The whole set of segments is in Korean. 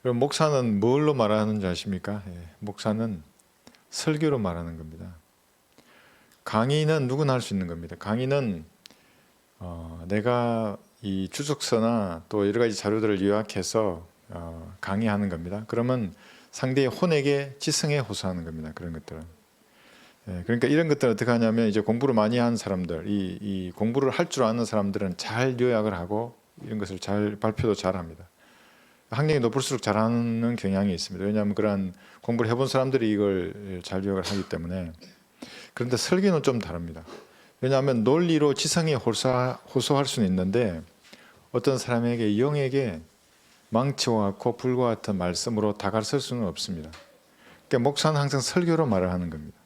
그럼 목사는 뭘로 말하는 줄 아십니까? 목사는 설교로 말하는 겁니다. 강의는 누구나 할 수 있는 겁니다. 강의는 내가 이 주석서나 또 여러 가지 자료들을 요약해서 강의하는 겁니다. 그러면 상대의 혼에게 지성에 호소하는 겁니다. 그런 것들은. 그러니까 이런 것들은 어떻게 하냐면 이제 공부를 많이 한 사람들, 이 공부를 할 줄 아는 사람들은 잘 요약을 하고 이런 것을 잘 발표도 잘 합니다. 학력이 높을수록 잘하는 경향이 있습니다. 왜냐하면 그러한 공부를 해본 사람들이 이걸 잘 요약을 하기 때문에. 그런데 설교는 좀 다릅니다. 왜냐하면 논리로 지성에 호소할 수는 있는데 어떤 사람에게 영에게 망치와 같고 불과 같은 말씀으로 다가설 수는 없습니다. 그러니까 목사는 항상 설교로 말을 하는 겁니다.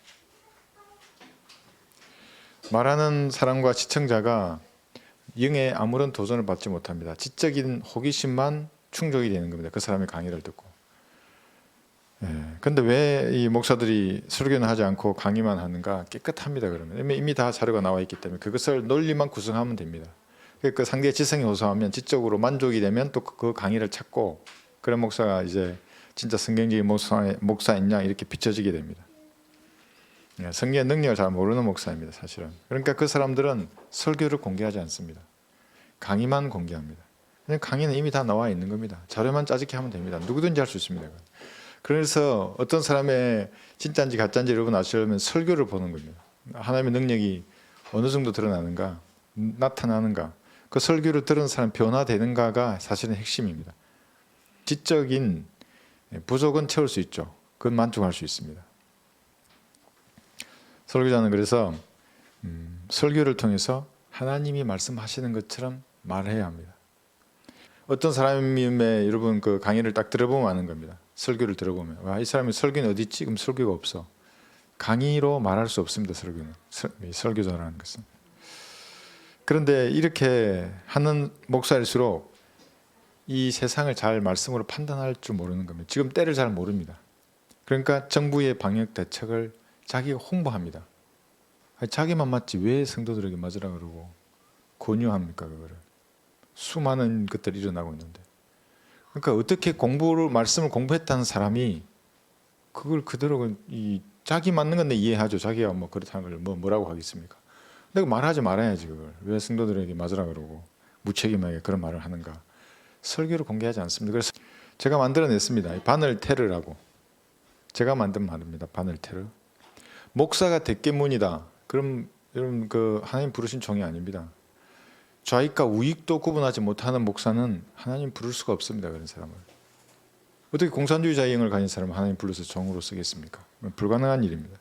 말하는 사람과 시청자가 영에 아무런 도전을 받지 못합니다. 지적인 호기심만 충족이 되는 겁니다. 그 사람의 강의를 듣고. 근데 왜 이 목사들이 설교는 하지 않고 강의만 하는가? 깨끗합니다. 그러면 이미 다 자료가 나와 있기 때문에 그것을 논리만 구성하면 됩니다. 그 상대의 지성에 호소하면 지적으로 만족이 되면 또 그 강의를 찾고 그런 목사가 이제 진짜 성경적인 목사였냐 이렇게 비춰지게 됩니다. 성경의 능력을 잘 모르는 목사입니다. 사실은. 그러니까 그 사람들은 설교를 공개하지 않습니다. 강의만 공개합니다. 강의는 이미 다 나와 있는 겁니다. 자료만 짜집게 하면 됩니다. 누구든지 할 수 있습니다. 그래서 어떤 사람의 진짜인지 가짜인지 여러분 아시려면 설교를 보는 겁니다. 하나님의 능력이 어느 정도 드러나는가, 나타나는가, 그 설교를 들은 사람 변화되는가가 사실은 핵심입니다. 지적인 부족은 채울 수 있죠. 그건 만족할 수 있습니다. 설교자는 그래서 설교를 통해서 하나님이 말씀하시는 것처럼 말해야 합니다. 어떤 사람의 여러분 그 강의를 딱 들어보면 아는 겁니다. 설교를 들어보면 와, 이 사람이 설교는 어디 있지? 그럼 설교가 없어. 강의로 말할 수 없습니다. 설교는. 설교자라는 것은. 그런데 이렇게 하는 목사일수록 이 세상을 잘 말씀으로 판단할 줄 모르는 겁니다. 지금 때를 잘 모릅니다. 그러니까 정부의 방역 대책을 자기가 홍보합니다. 자기만 맞지 왜 성도들에게 맞으라 그러고 권유합니까? 그거를. 수많은 것들이 일어나고 있는데. 그러니까 어떻게 말씀을 공부했다는 사람이 그걸 그대로 자기 맞는 건 내 이해하죠. 자기가 뭐 그렇다는 걸 뭐라고 하겠습니까? 내가 말하지 말아야지 그걸. 왜 성도들에게 맞으라 그러고 무책임하게 그런 말을 하는가? 설교를 공개하지 않습니다. 그래서 제가 만들어냈습니다. 바늘 테러라고. 제가 만든 말입니다. 바늘 테러. 목사가 대깨문이다. 그럼 여러분 그 하나님 부르신 종이 아닙니다. 좌익과 우익도 구분하지 못하는 목사는 하나님 부를 수가 없습니다. 그런 사람을. 어떻게 공산주의자의 영을 가진 사람을 하나님 불러서 종으로 쓰겠습니까? 불가능한 일입니다.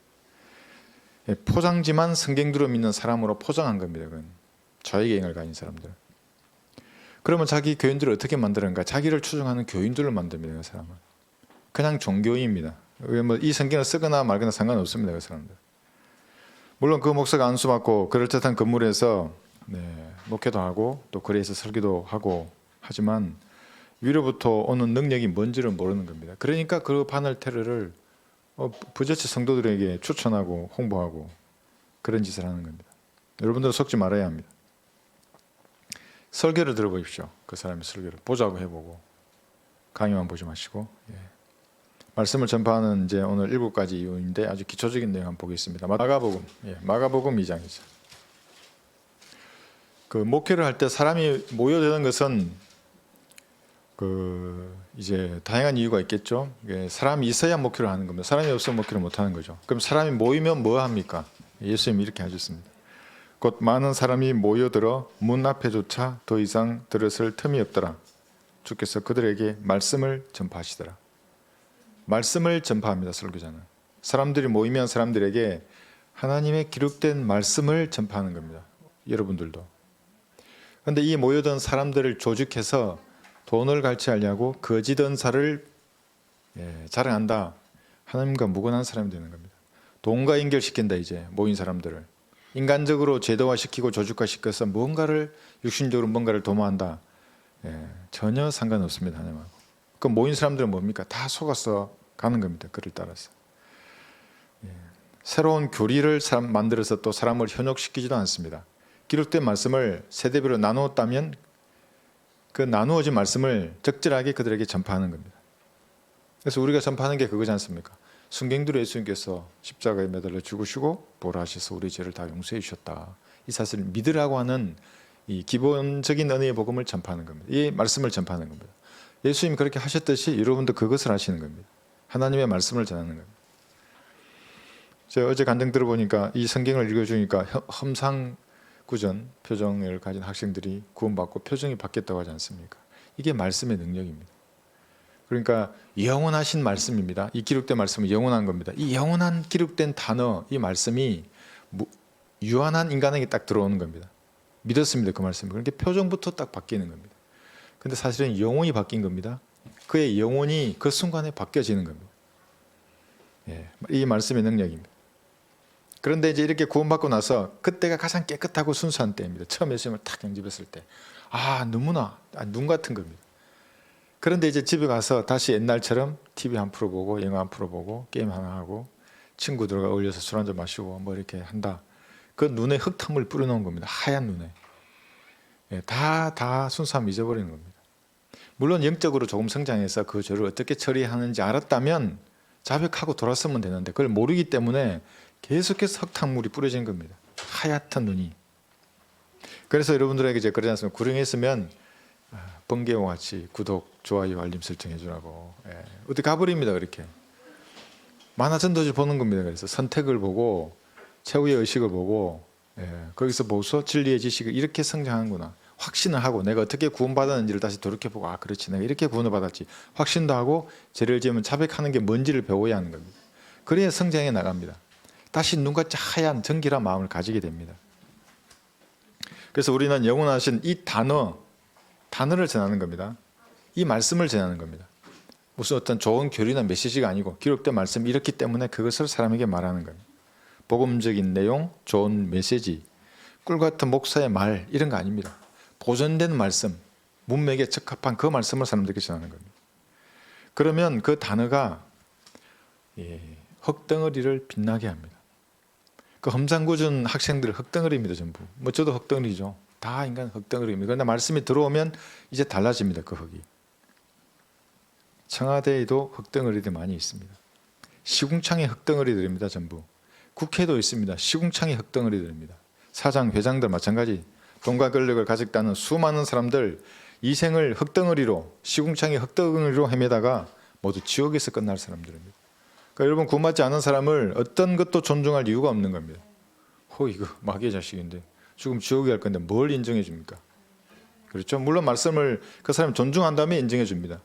포장지만 성경대로 믿는 사람으로 포장한 겁니다. 그건. 좌익의 영을 가진 사람들. 그러면 자기 교인들을 어떻게 만드는가? 자기를 추종하는 교인들을 만듭니다. 그 사람은. 그냥 종교인입니다. 이 성경을 쓰거나 말거나 상관없습니다. 그 사람들. 물론 그 목사가 안수받고 그럴듯한 건물에서 목회도 하고 또 거리에서 설교도 하고 하지만 위로부터 오는 능력이 뭔지를 모르는 겁니다. 그러니까 그 바늘 테러를 부재치 성도들에게 추천하고 홍보하고 그런 짓을 하는 겁니다. 여러분들 속지 말아야 합니다. 설교를 들어보십시오. 그 사람의 설교를 보자고 해보고 강의만 보지 마시고 말씀을 전파하는 이제 오늘 7가지 이유인데 아주 기초적인 내용 한번 보겠습니다. 마가복음 2장이죠. 그 목회를 할 때 사람이 모여드는 것은 이제 다양한 이유가 있겠죠. 사람이 있어야 목회를 하는 겁니다. 사람이 없으면 목회를 못 하는 거죠. 그럼 사람이 모이면 뭐 합니까? 예수님이 이렇게 하셨습니다. 곧 많은 사람이 모여들어 문 앞에조차 더 이상 들었을 틈이 없더라. 주께서 그들에게 말씀을 전파하시더라. 말씀을 전파합니다. 설교자는. 사람들이 모이면 사람들에게 하나님의 기록된 말씀을 전파하는 겁니다. 여러분들도. 그런데 이 모여든 사람들을 조직해서 돈을 갈취하려고 거짓 은사를 자랑한다. 하나님과 무관한 사람이 되는 겁니다. 돈과 연결시킨다. 이제 모인 사람들을. 인간적으로 제도화시키고 조직화시켜서 뭔가를 육신적으로 뭔가를 도모한다. 전혀 상관없습니다. 하나님하고. 그 모인 사람들은 뭡니까? 다 속아서 가는 겁니다. 그를 따라서. 새로운 교리를 만들어서 또 사람을 현혹시키지도 않습니다. 기록된 말씀을 세대별로 나누었다면 그 나누어진 말씀을 적절하게 그들에게 전파하는 겁니다. 그래서 우리가 전파하는 게 그거지 않습니까? 순경들의 예수님께서 십자가에 매달려 죽으시고 부활하셔서 우리 죄를 다 용서해 주셨다. 이 사실을 믿으라고 하는 이 기본적인 은혜의 복음을 전파하는 겁니다. 이 말씀을 전파하는 겁니다. 예수님이 그렇게 하셨듯이 여러분도 그것을 하시는 겁니다. 하나님의 말씀을 전하는 겁니다. 제가 어제 간증 들어보니까 이 성경을 읽어주니까 험상궂은 표정을 가진 학생들이 구원받고 표정이 바뀌었다고 하지 않습니까? 이게 말씀의 능력입니다. 그러니까 영원하신 말씀입니다. 이 기록된 말씀은 영원한 겁니다. 이 영원한 기록된 단어, 이 말씀이 유한한 인간에게 딱 들어오는 겁니다. 믿었습니다. 그 말씀. 그러니까 표정부터 딱 바뀌는 겁니다. 근데 사실은 영혼이 바뀐 겁니다. 그의 영혼이 그 순간에 바뀌어지는 겁니다. 예, 이 말씀의 능력입니다. 그런데 이제 이렇게 구원받고 나서 그때가 가장 깨끗하고 순수한 때입니다. 처음 예수님을 탁 영접했을 때. 너무나 눈 같은 겁니다. 그런데 이제 집에 가서 다시 옛날처럼 TV 한 프로 보고 영화 한 프로 보고 게임 하나 하고 친구들과 어울려서 술 한잔 마시고 뭐 이렇게 한다. 그 눈에 흙탕물 뿌려놓은 겁니다. 하얀 눈에. 예, 다 순수함 잊어버리는 겁니다. 물론 영적으로 조금 성장해서 그 죄를 어떻게 처리하는지 알았다면 자백하고 돌았으면 되는데 그걸 모르기 때문에 계속해서 흙탕물이 뿌려진 겁니다. 하얗던 눈이. 그래서 여러분들에게 이제 그러지 않습니까? 구령했으면 번개와 같이 구독, 좋아요, 알림 설정 해주라고. 예. 어디 가버립니다. 그렇게. 만화전도지 보는 겁니다. 그래서 선택을 보고 최후의 의식을 보고 거기서 보소 진리의 지식을 이렇게 성장하는구나. 확신을 하고 내가 어떻게 구원받았는지를 다시 돌이켜보고 그렇지 내가 이렇게 구원을 받았지. 확신도 하고 죄를 지으면 자백하는 게 뭔지를 배워야 하는 겁니다. 그래야 성장해 나갑니다. 다시 눈같이 하얀 정결한 마음을 가지게 됩니다. 그래서 우리는 영원하신 이 단어를 전하는 겁니다. 이 말씀을 전하는 겁니다. 무슨 어떤 좋은 교리나 메시지가 아니고 기록된 말씀이 이렇기 때문에 그것을 사람에게 말하는 겁니다. 복음적인 내용, 좋은 메시지, 꿀같은 목사의 말 이런 거 아닙니다. 보존된 말씀, 문맥에 적합한 그 말씀을 사람들에게 전하는 겁니다. 그러면 그 단어가 흙덩어리를 빛나게 합니다. 그 험상궂은 학생들 흙덩어리입니다. 전부. 뭐 저도 흙덩어리죠. 다 인간 흙덩어리입니다. 그런데 말씀이 들어오면 이제 달라집니다. 그 흙이. 청와대에도 흙덩어리들이 많이 있습니다. 시궁창의 흙덩어리들입니다. 전부. 국회도 있습니다. 시궁창의 흙덩어리들입니다. 사장, 회장들 마찬가지. 돈과 권력을 가졌다는 수많은 사람들 이 생을 흙덩어리로 시궁창의 흙덩어리로 헤매다가 모두 지옥에서 끝날 사람들입니다. 그러니까 여러분 구원받지 않은 사람을 어떤 것도 존중할 이유가 없는 겁니다. 이거 마귀의 자식인데 죽으면 지옥에 갈 건데 뭘 인정해 줍니까? 그렇죠? 물론 말씀을 그 사람이 존중한 다음에 인정해 줍니다.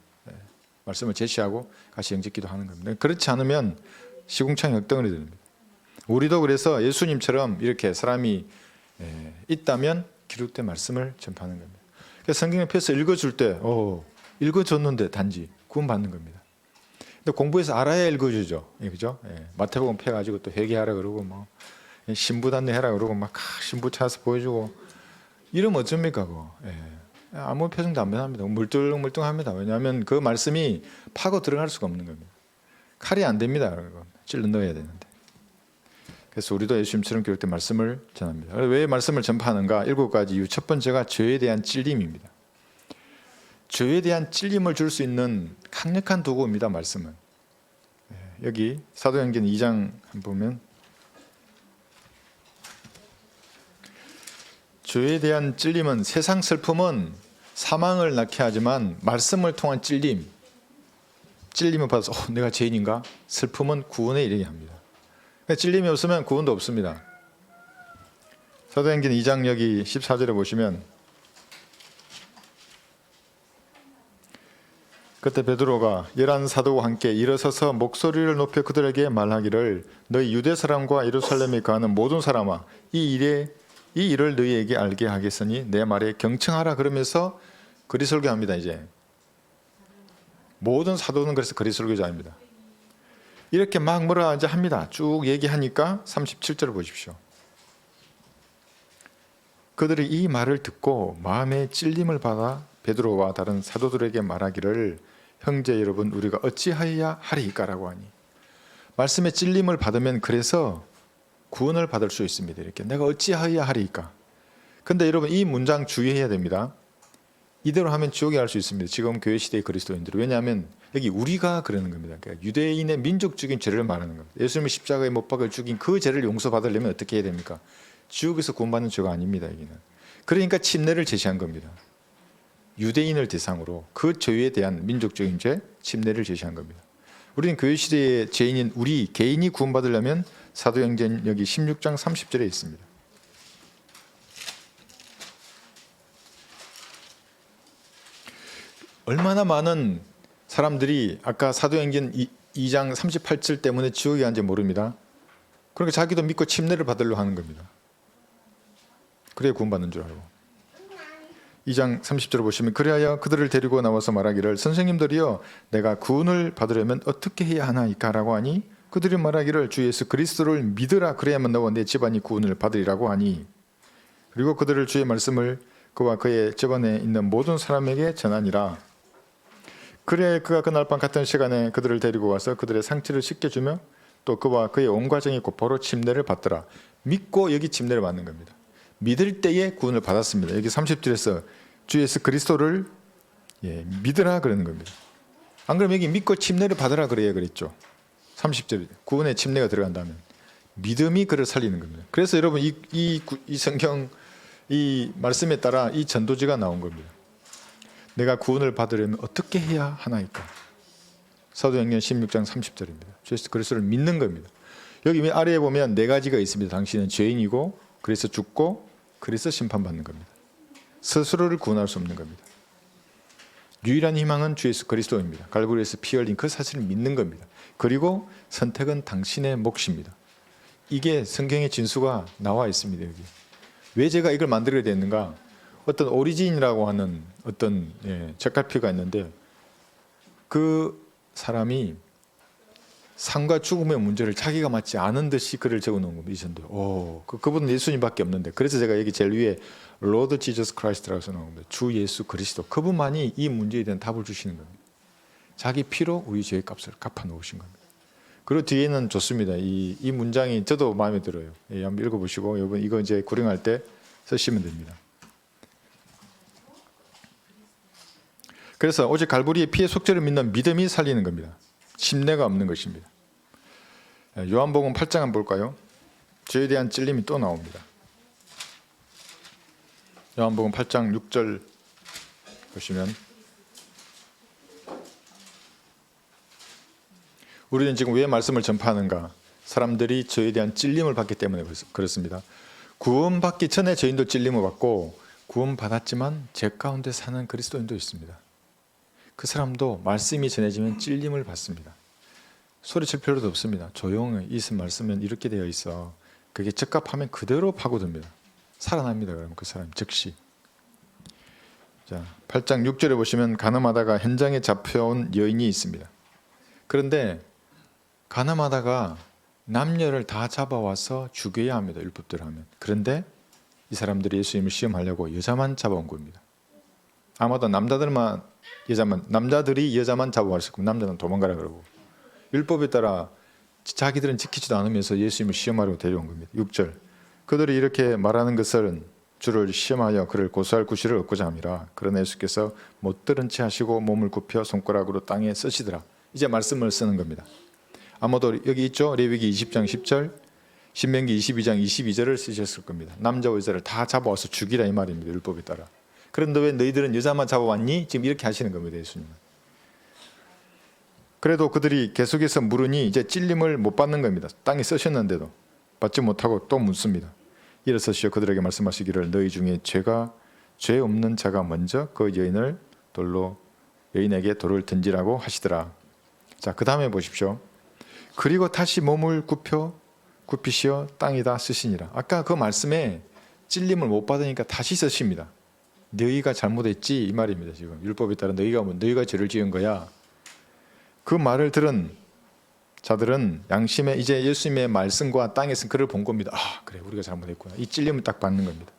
말씀을 제시하고 같이 영접기도 하는 겁니다. 그렇지 않으면 시궁창의 흙덩어리 됩니다. 우리도 그래서 예수님처럼 이렇게 사람이 있다면 기록된 말씀을 전파하는 겁니다. 그래서 성경을 펴서 읽어줄 때 읽어줬는데 단지 구원받는 겁니다. 근데 공부해서 알아야 읽어주죠. 그죠? 마태복음 펴가지고 또 회개하라 그러고 뭐 신부단례 해라 그러고 막 신부 찾아서 보여주고 이러면 어쩝니까 그거. 아무 표정도 안 변합니다. 물뚱물뚱합니다. 왜냐하면 그 말씀이 파고 들어갈 수가 없는 겁니다. 칼이 안 됩니다. 찔러 넣어야 되는데. 그래서 우리도 예수님처럼 기록된 말씀을 전합니다. 왜 말씀을 전파하는가? 7가지 이유. 첫 번째가 죄에 대한 찔림입니다. 죄에 대한 찔림을 줄 수 있는 강력한 도구입니다. 말씀은. 여기 사도행전 2장 보면 죄에 대한 찔림은 세상 슬픔은 사망을 낳게 하지만 말씀을 통한 찔림을 받아서 내가 죄인인가? 슬픔은 구원에 이르게 합니다. 찔림이 없으면 구원도 없습니다. 사도행전 2장 여기 14절에 보시면 그때 베드로가 11사도와 함께 일어서서 목소리를 높여 그들에게 말하기를 너희 유대 사람과 예루살렘에 거하는 모든 사람아 이 일을 너희에게 알게 하겠으니 내 말에 경청하라 그러면서 거리 설교합니다. 이제 모든 사도는 그래서 거리 설교자입니다. 이렇게 막 뭐라 이제 합니다. 쭉 얘기하니까 37절을 보십시오. 그들이 이 말을 듣고 마음에 찔림을 받아 베드로와 다른 사도들에게 말하기를 형제 여러분 우리가 어찌하여야 하리이까라고 하니 말씀에 찔림을 받으면 그래서 구원을 받을 수 있습니다. 이렇게 내가 어찌하여야 하리이까. 근데 여러분 이 문장 주의해야 됩니다. 이대로 하면 지옥에 갈 수 있습니다. 지금 교회 시대의 그리스도인들. 왜냐하면 여기 우리가 그러는 겁니다. 그러니까 유대인의 민족적인 죄를 말하는 겁니다. 예수님이 십자가에 못 박아 죽인 그 죄를 용서받으려면 어떻게 해야 됩니까? 지옥에서 구원받는 죄가 아닙니다. 여기는. 그러니까 침례를 제시한 겁니다. 유대인을 대상으로 그 죄에 대한 민족적인 죄, 침례를 제시한 겁니다. 우리는 교회 시대의 죄인인 우리 개인이 구원받으려면 사도행전 여기 16장 30절에 있습니다. 얼마나 많은 사람들이 아까 사도행전 2장 38절 때문에 지옥에 간지 모릅니다. 그러니까 자기도 믿고 침례를 받으려고 하는 겁니다. 그래야 구원받는 줄 알고. 2장 30절을 보시면 그리하여 그들을 데리고 나와서 말하기를 선생님들이여 내가 구원을 받으려면 어떻게 해야 하나이까 라고 하니 그들이 말하기를 주 예수 그리스도를 믿으라 그래야만 너와 내 집안이 구원을 받으리라고 하니 그리고 그들을 주의 말씀을 그와 그의 집안에 있는 모든 사람에게 전하니라. 그래 그가 그날 밤 같은 시간에 그들을 데리고 와서 그들의 상처를 씻겨주며 또 그와 그의 온 가정이 곧바로 침례를 받더라. 믿고 여기 침례를 받는 겁니다. 믿을 때에 구원을 받았습니다. 여기 30절에서 주 예수 그리스도를 믿으라 그러는 겁니다. 안 그러면 여기 믿고 침례를 받으라 그래야 그랬죠. 30절 구원의 침례가 들어간다면 믿음이 그를 살리는 겁니다. 그래서 여러분 이 성경 이 말씀에 따라 이 전도지가 나온 겁니다. 내가 구원을 받으려면 어떻게 해야 하나이까? 사도행전 16장 30절입니다. 주 예수 그리스도를 믿는 겁니다. 여기 아래에 보면 네 가지가 있습니다. 당신은 죄인이고 그래서 죽고 그래서 심판받는 겁니다. 스스로를 구원할 수 없는 겁니다. 유일한 희망은 주 예수 그리스도입니다. 갈보리에서 피 흘린 그 사실을 믿는 겁니다. 그리고 선택은 당신의 몫입니다. 이게 성경의 진수가 나와 있습니다. 여기. 왜 제가 이걸 만들게 됐는가? 어떤 오리진이라고 하는 어떤 책갈피가 있는데 그 사람이 삶과 죽음의 문제를 자기가 맞지 않은 듯이 글을 적어놓은 겁니다. 그분은 예수님밖에 없는데 그래서 제가 여기 제일 위에 Lord Jesus Christ라고 써놓은 겁니다. 주 예수 그리스도 그분만이 이 문제에 대한 답을 주시는 겁니다. 자기 피로 우리 죄의 값을 갚아 놓으신 겁니다. 그리고 뒤에는 좋습니다. 이 문장이 저도 마음에 들어요. 한번 읽어보시고 여러분 이거 이제 구령할 때 쓰시면 됩니다. 그래서 오직 갈보리의 피의 속죄를 믿는 믿음이 살리는 겁니다. 침례가 없는 것입니다. 요한복음 8장 한번 볼까요? 죄에 대한 찔림이 또 나옵니다. 요한복음 8장 6절 보시면 우리는 지금 왜 말씀을 전파하는가? 사람들이 죄에 대한 찔림을 받기 때문에 그렇습니다. 구원받기 전에 죄인도 찔림을 받고 구원받았지만 죄 가운데 사는 그리스도인도 있습니다. 그 사람도 말씀이 전해지면 찔림을 받습니다. 소리칠 필요도 없습니다. 조용히 이 말씀은 이렇게 되어 있어. 그게 적합하면 그대로 파고듭니다. 살아납니다. 그러면 그 사람 즉시. 자, 8장 6절에 보시면 가늠하다가 현장에 잡혀온 여인이 있습니다. 그런데 가늠하다가 남녀를 다 잡아와서 죽여야 합니다. 율법대로 하면. 그런데 이 사람들이 예수님을 시험하려고 여자만 잡아온 겁니다. 아마도 남자들이 여자만 잡아왔을 겁니다. 남자는 도망가라 그러고 율법에 따라 자기들은 지키지도 않으면서 예수님을 시험하려고 데려온 겁니다. 6절 그들이 이렇게 말하는 것은 주를 시험하여 그를 고소할 구실을 얻고자 함이라. 그러나 예수께서 못 들은 채 하시고 몸을 굽혀 손가락으로 땅에 쓰시더라. 이제 말씀을 쓰는 겁니다. 아마도 여기 있죠. 레위기 20장 10절 신명기 22장 22절을 쓰셨을 겁니다. 남자와 여자를 다 잡아와서 죽이라 이 말입니다. 율법에 따라. 그런데 왜 너희들은 여자만 잡아왔니? 지금 이렇게 하시는 겁니다. 예수님은. 그래도 그들이 계속해서 물으니 이제 찔림을 못 받는 겁니다. 땅에 쓰셨는데도 받지 못하고 또 묻습니다. 일어서시어 그들에게 말씀하시기를 너희 중에 죄 없는 자가 먼저 그 여인에게 돌을 던지라고 하시더라. 자, 그 다음에 보십시오. 그리고 다시 몸을 굽히시어 땅에다 쓰시니라. 아까 그 말씀에 찔림을 못 받으니까 다시 쓰십니다. 너희가 잘못했지 이 말입니다. 지금 율법에 따라 너희가 죄를 지은 거야. 그 말을 들은 자들은 양심에 이제 예수님의 말씀과 땅에서 그를 본 겁니다. 그래 우리가 잘못했구나. 이 찔림을 딱 받는 겁니다.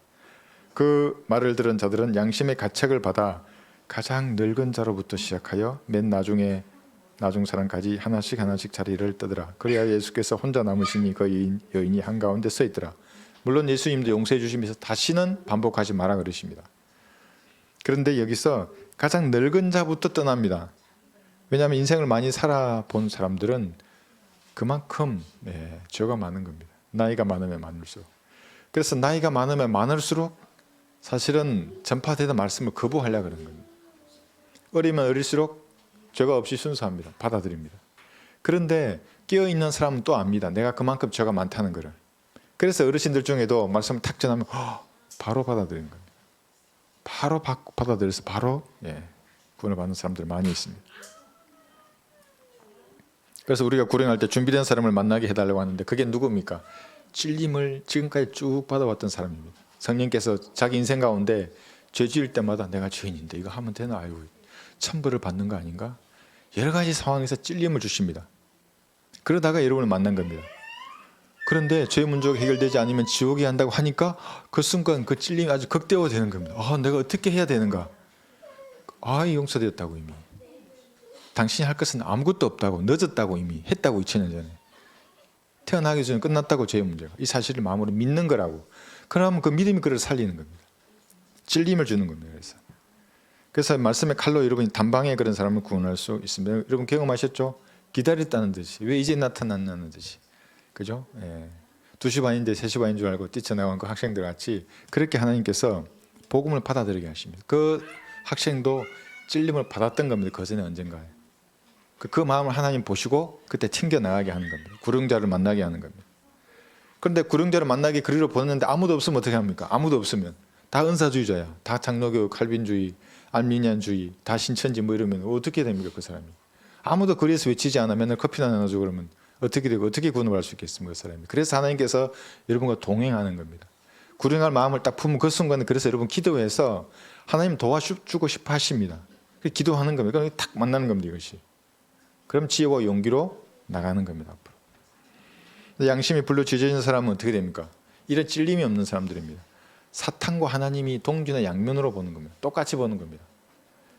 그 말을 들은 자들은 양심의 가책을 받아 가장 늙은 자로부터 시작하여 맨 나중 사람까지 하나씩 자리를 떠더라. 그래야 예수께서 혼자 남으시니 그 여인이 한가운데 서 있더라. 물론 예수님도 용서해 주시면서 다시는 반복하지 마라 그러십니다. 그런데 여기서 가장 늙은 자부터 떠납니다. 왜냐하면 인생을 많이 살아본 사람들은 그만큼 죄가 많은 겁니다. 나이가 많으면 많을수록. 그래서 나이가 많으면 많을수록 사실은 전파되던 말씀을 거부하려고 그러는 겁니다. 어리면 어릴수록 죄가 없이 순수합니다. 받아들입니다. 그런데 깨어있는 사람은 또 압니다. 내가 그만큼 죄가 많다는 것을. 그래서 어르신들 중에도 말씀을 탁 전하면 바로 받아들이는 겁니다. 바로 받아들여서 바로 구원을 받는 사람들 많이 있습니다. 그래서 우리가 구령할 때 준비된 사람을 만나게 해달라고 하는데 그게 누굽니까? 찔림을 지금까지 쭉 받아왔던 사람입니다. 성령께서 자기 인생 가운데 죄 지을 때마다 내가 죄인인데 이거 하면 되나? 아이고 천벌을 받는 거 아닌가? 여러 가지 상황에서 찔림을 주십니다. 그러다가 여러분을 만난 겁니다. 그런데 죄 문제가 해결되지 않으면 지옥에 한다고 하니까 그 순간 그 찔림이 아주 극대화되는 겁니다. 내가 어떻게 해야 되는가? 용서되었다고 이미. 당신이 할 것은 아무것도 없다고, 늦었다고 이미 했다고 2000년 전에. 태어나기 전에 끝났다고 죄의 문제가. 이 사실을 마음으로 믿는 거라고. 그러면 그 믿음이 그를 살리는 겁니다. 찔림을 주는 겁니다. 그래서 말씀의 칼로 여러분이 단방에 그런 사람을 구원할 수 있습니다. 여러분 경험하셨죠? 기다렸다는 듯이. 왜 이제 나타났냐는 듯이. 그죠? 2시 반인데 3시 반인 줄 알고 뛰쳐나간 그 학생들 같이 그렇게 하나님께서 복음을 받아들이게 하십니다. 그 학생도 찔림을 받았던 겁니다. 그 전에 언젠가에. 그 마음을 하나님 보시고 그때 튕겨나가게 하는 겁니다. 구령자를 만나게 하는 겁니다. 그런데 구령자를 만나게 그리로 보냈는데 아무도 없으면 어떻게 합니까? 아무도 없으면 다 은사주의자야. 다 장로교, 칼빈주의, 알미니안주의, 다 신천지 뭐 이러면 어떻게 됩니까? 그 사람이. 아무도 거리에서 외치지 않아 맨날 커피나 나눠주고 그러면 어떻게 되고 어떻게 구원을 받을 수 있겠습니까? 그 사람이. 그래서 하나님께서 여러분과 동행하는 겁니다. 구령할 마음을 딱 품은 그 순간에 그래서 여러분 기도해서 하나님 도와주고 싶어 하십니다. 기도하는 겁니다. 그럼 탁 만나는 겁니다. 이것이. 그럼 지혜와 용기로 나가는 겁니다. 앞으로. 양심이 불로 지져진 사람은 어떻게 됩니까? 이런 찔림이 없는 사람들입니다. 사탄과 하나님이 동전의 양면으로 보는 겁니다. 똑같이 보는 겁니다.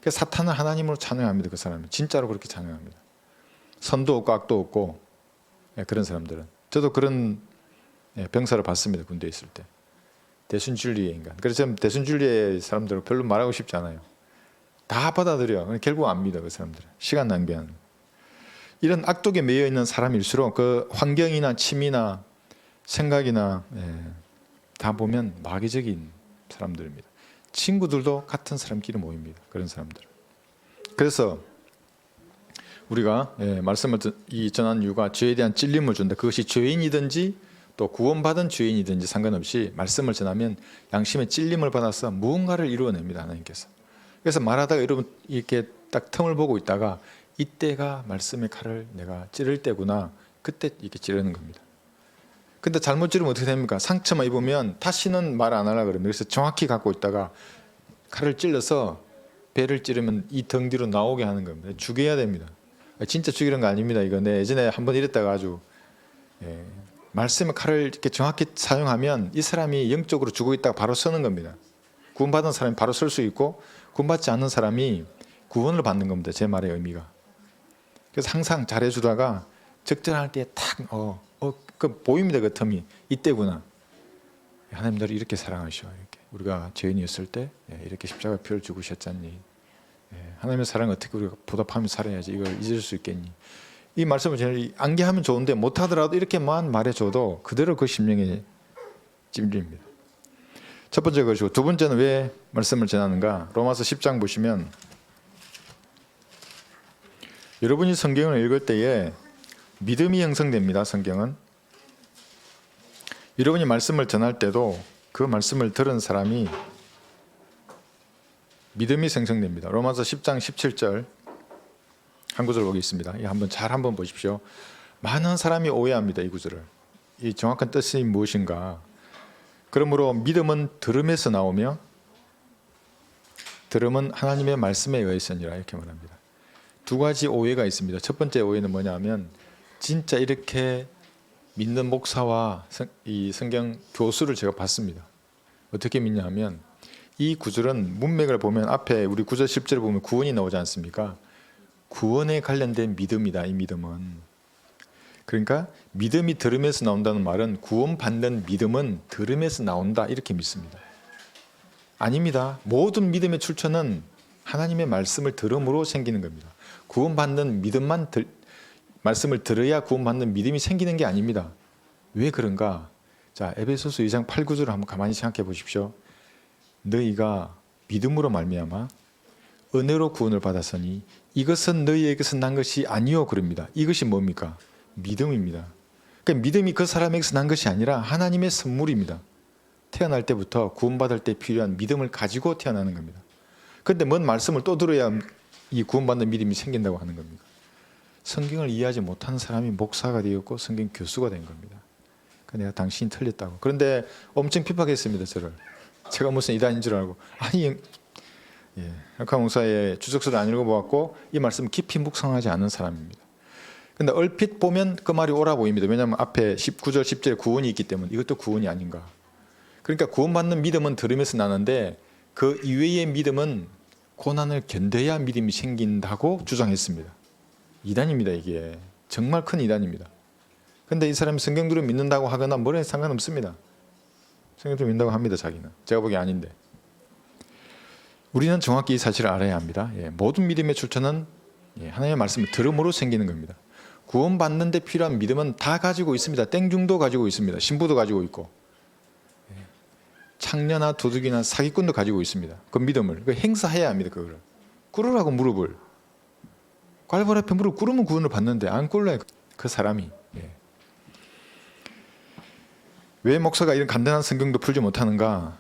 그래서 사탄을 하나님으로 찬양합니다. 그 사람은 진짜로 그렇게 찬양합니다. 선도 없고 악도 없고 그런 사람들은. 저도 그런 병사를 봤습니다. 군대에 있을 때. 대순진리의 인간. 그래서 대순진리의 사람들은 별로 말하고 싶지 않아요. 다 받아들여. 결국 안 믿어. 그 사람들은. 시간 낭비하는. 이런 악독에 매여 있는 사람일수록 그 환경이나 취미나 생각이나 다 보면 마귀적인 사람들입니다. 친구들도 같은 사람끼리 모입니다. 그런 사람들. 그래서 우리가 말씀을 전한 이유가 죄에 대한 찔림을 준다. 그것이 죄인이든지 또 구원받은 죄인이든지 상관없이 말씀을 전하면 양심의 찔림을 받아서 무언가를 이루어냅니다. 하나님께서. 그래서 말하다가 여러분 이렇게 딱 틈을 보고 있다가 이때가 말씀의 칼을 내가 찌를 때구나. 그때 이렇게 찌르는 겁니다. 근데 잘못 찌르면 어떻게 됩니까? 상처만 입으면 다시는 말 안 하려고 그럽니다. 그래서 정확히 갖고 있다가 칼을 찔러서 배를 찌르면 이 등 뒤로 나오게 하는 겁니다. 죽여야 됩니다. 진짜 죽이는 거 아닙니다. 이거 내 예전에 한번 이랬다가 아주 말씀의 칼을 이렇게 정확히 사용하면 이 사람이 영적으로 죽어 있다가 바로 서는 겁니다. 구원받은 사람이 바로 설 수 있고 구원받지 않는 사람이 구원을 받는 겁니다. 제 말의 의미가. 그래서 항상 잘해주다가 적절할 때 탁 그 보입니다. 그 틈이 이때구나. 하나님 너를 이렇게 사랑하셔. 이렇게 우리가 죄인이었을 때 이렇게 십자가 표를 죽으셨잖니. 하나님의 사랑을 어떻게 우리가 보답하며 살아야지 이걸 잊을 수 있겠니? 이 말씀을 제가 암기하면 좋은데 못하더라도 이렇게만 말해줘도 그대로 그 심령에 찜립니다. 첫 번째 것이고 두 번째는 왜 말씀을 전하는가? 로마서 10장 보시면 여러분이 성경을 읽을 때에 믿음이 형성됩니다. 성경은. 여러분이 말씀을 전할 때도 그 말씀을 들은 사람이 믿음이 생성됩니다. 로마서 10장 17절 한 구절 보겠습니다. 한번 보십시오. 많은 사람이 오해합니다. 이 구절을. 이 정확한 뜻이 무엇인가? 그러므로 믿음은 들음에서 나오며 들음은 하나님의 말씀에 의해서니라 이렇게 말합니다. 두 가지 오해가 있습니다. 첫 번째 오해는 뭐냐면 진짜 이렇게 믿는 목사와 이 성경 교수를 제가 봤습니다. 어떻게 믿냐면 이 구절은 문맥을 보면 앞에 우리 9절 10절을 보면 구원이 나오지 않습니까? 구원에 관련된 믿음이다. 이 믿음은. 그러니까 믿음이 들음에서 나온다는 말은 구원받는 믿음은 들음에서 나온다 이렇게 믿습니다. 아닙니다. 모든 믿음의 출처는 하나님의 말씀을 들음으로 생기는 겁니다. 구원받는 믿음만 말씀을 들어야 구원받는 믿음이 생기는 게 아닙니다. 왜 그런가? 자, 에베소서 2장 8, 9절을 한번 가만히 생각해 보십시오. 너희가 믿음으로 말미암아 은혜로 구원을 받았으니 이것은 너희에게서 난 것이 아니요 그럽니다. 이것이 뭡니까? 믿음입니다. 그러니까 믿음이 그 사람에게서 난 것이 아니라 하나님의 선물입니다. 태어날 때부터 구원받을 때 필요한 믿음을 가지고 태어나는 겁니다. 그런데 뭔 말씀을 또 들어야 이 구원받는 믿음이 생긴다고 하는 겁니까? 성경을 이해하지 못하는 사람이 목사가 되었고 성경 교수가 된 겁니다. 내가 당신이 틀렸다고. 그런데 엄청 핍박했습니다. 저를. 제가 무슨 이단인 줄 알고. 아니, 약한 목사의 주석서를 안 읽어보았고 이 말씀 깊이 묵상하지 않은 사람입니다. 근데 얼핏 보면 그 말이 옳아 보입니다. 왜냐하면 앞에 19절 10절에 구원이 있기 때문에 이것도 구원이 아닌가. 그러니까 구원받는 믿음은 들으면서 나는데 그 이외의 믿음은 고난을 견뎌야 믿음이 생긴다고 주장했습니다. 이단입니다. 이게 정말 큰 이단입니다. 근데 이 사람이 성경들을 믿는다고 하거나 뭐래 상관없습니다. 성경들을 믿는다고 합니다. 자기는. 제가 보기엔 아닌데. 우리는 정확히 이 사실을 알아야 합니다. 모든 믿음의 출처는 하나님의 말씀을 들음으로 생기는 겁니다. 구원받는 데 필요한 믿음은 다 가지고 있습니다. 땡중도 가지고 있습니다. 신부도 가지고 있고 창녀나 도둑이나 사기꾼도 가지고 있습니다. 그 믿음을 행사해야 합니다. 그거를 꿇으라고 무릎을 괄벌 앞에 무릎 꿇으면 구원을 받는데 안 꿇어요. 그 사람이. 왜 목사가 이런 간단한 성경도 풀지 못하는가?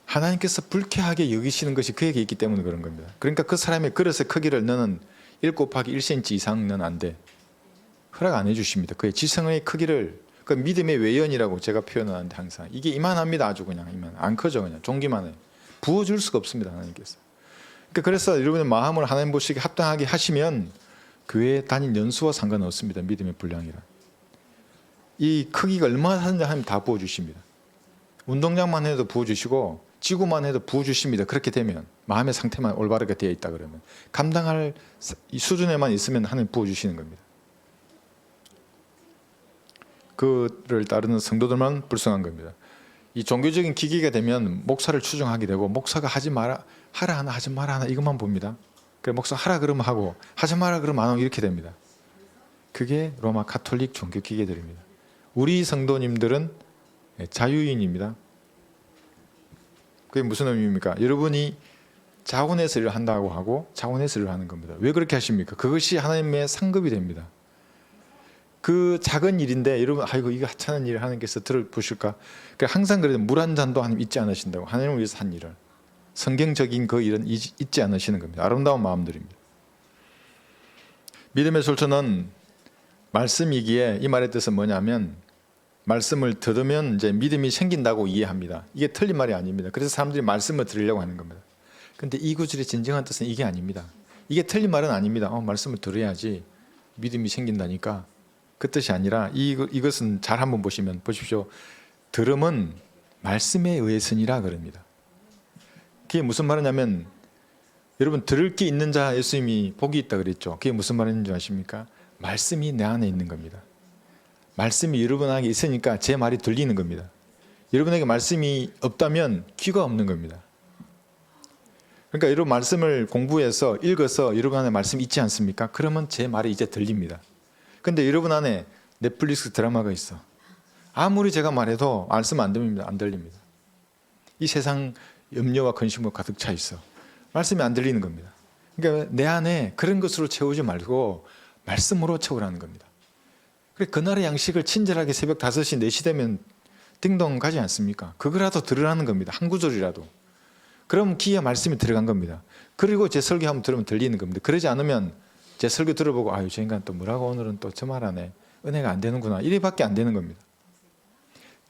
하나님께서 불쾌하게 여기시는 것이 그에게 있기 때문에 그런 겁니다. 그러니까 그 사람의 그릇의 크기를 너는 1 곱하기 1cm 이상은 안 돼. 허락 안 해주십니다. 그의 지성의 크기를 그 믿음의 외연이라고 제가 표현하는데 항상 이게 이만합니다. 아주 그냥 이만 안 커져 그냥 종기만 해. 부어줄 수가 없습니다. 하나님께서. 그러니까 그래서 여러분의 마음을 하나님 보시기에 합당하게 하시면 교회 다닌 연수와 상관없습니다. 믿음의 분량이란. 이 크기가 얼마나 하는지 하나님 다 부어주십니다. 운동장만 해도 부어주시고 지구만 해도 부어주십니다. 그렇게 되면 마음의 상태만 올바르게 되어 있다 그러면 감당할 수준에만 있으면 하나님 부어주시는 겁니다. 그를 따르는 성도들만 불쌍한 겁니다. 이 종교적인 기기가 되면 목사를 추종하게 되고 목사가 하지 마라 하라 하나 하지 마라 하나 이것만 봅니다. 그래 목사 하라 그러면 하고 하지 마라 그러면 안 하고 이렇게 됩니다. 그게 로마 가톨릭 종교 기계들입니다. 우리 성도님들은 자유인입니다. 그게 무슨 의미입니까? 여러분이 자원해서 일을 한다고 하고 자원해서 일을 하는 겁니다. 왜 그렇게 하십니까? 그것이 하나님의 상급이 됩니다. 그 작은 일인데 여러분 아이고 이거 하찮은 일을 하나님께서 들어보실까? 그러니까 항상 그래도 물 한 잔도 하나님 잊지 않으신다고. 하나님을 위해서 한 일을 성경적인 그 일은 잊지 않으시는 겁니다. 아름다운 마음들입니다. 믿음의 출처는 말씀이기에 이 말의 뜻은 뭐냐면 말씀을 들으면 이제 믿음이 생긴다고 이해합니다. 이게 틀린 말이 아닙니다. 그래서 사람들이 말씀을 들으려고 하는 겁니다. 그런데 이 구절의 진정한 뜻은 이게 아닙니다. 이게 틀린 말은 아닙니다. 말씀을 들어야지 믿음이 생긴다니까 그 뜻이 아니라 이것은 잘 한번 보십시오. 들음은 말씀에 의해서니라 그럽니다. 그게 무슨 말이냐면 여러분 들을 게 있는 자 예수님이 복이 있다 그랬죠. 그게 무슨 말인지 아십니까? 말씀이 내 안에 있는 겁니다. 말씀이 여러분에게 있으니까 제 말이 들리는 겁니다. 여러분에게 말씀이 없다면 귀가 없는 겁니다. 그러니까 여러분 말씀을 공부해서 읽어서 여러분 안에 말씀이 있지 않습니까? 그러면 제 말이 이제 들립니다. 근데 여러분 안에 넷플릭스 드라마가 있어. 아무리 제가 말해도 말씀 안 들립니다. 안 들립니다. 이 세상 염려와 근심과 가득 차 있어. 말씀이 안 들리는 겁니다. 그러니까 내 안에 그런 것으로 채우지 말고 말씀으로 채우라는 겁니다. 그래 그날의 양식을 친절하게 새벽 5시, 4시 되면 띵동 가지 않습니까? 그거라도 들으라는 겁니다. 한 구절이라도. 그럼 귀에 말씀이 들어간 겁니다. 그리고 제 설교 한번 들으면 들리는 겁니다. 그러지 않으면 제 설교 들어보고 아유 저 인간 또 뭐라고 오늘은 또 저 말하네. 은혜가 안 되는구나. 이래밖에 안 되는 겁니다.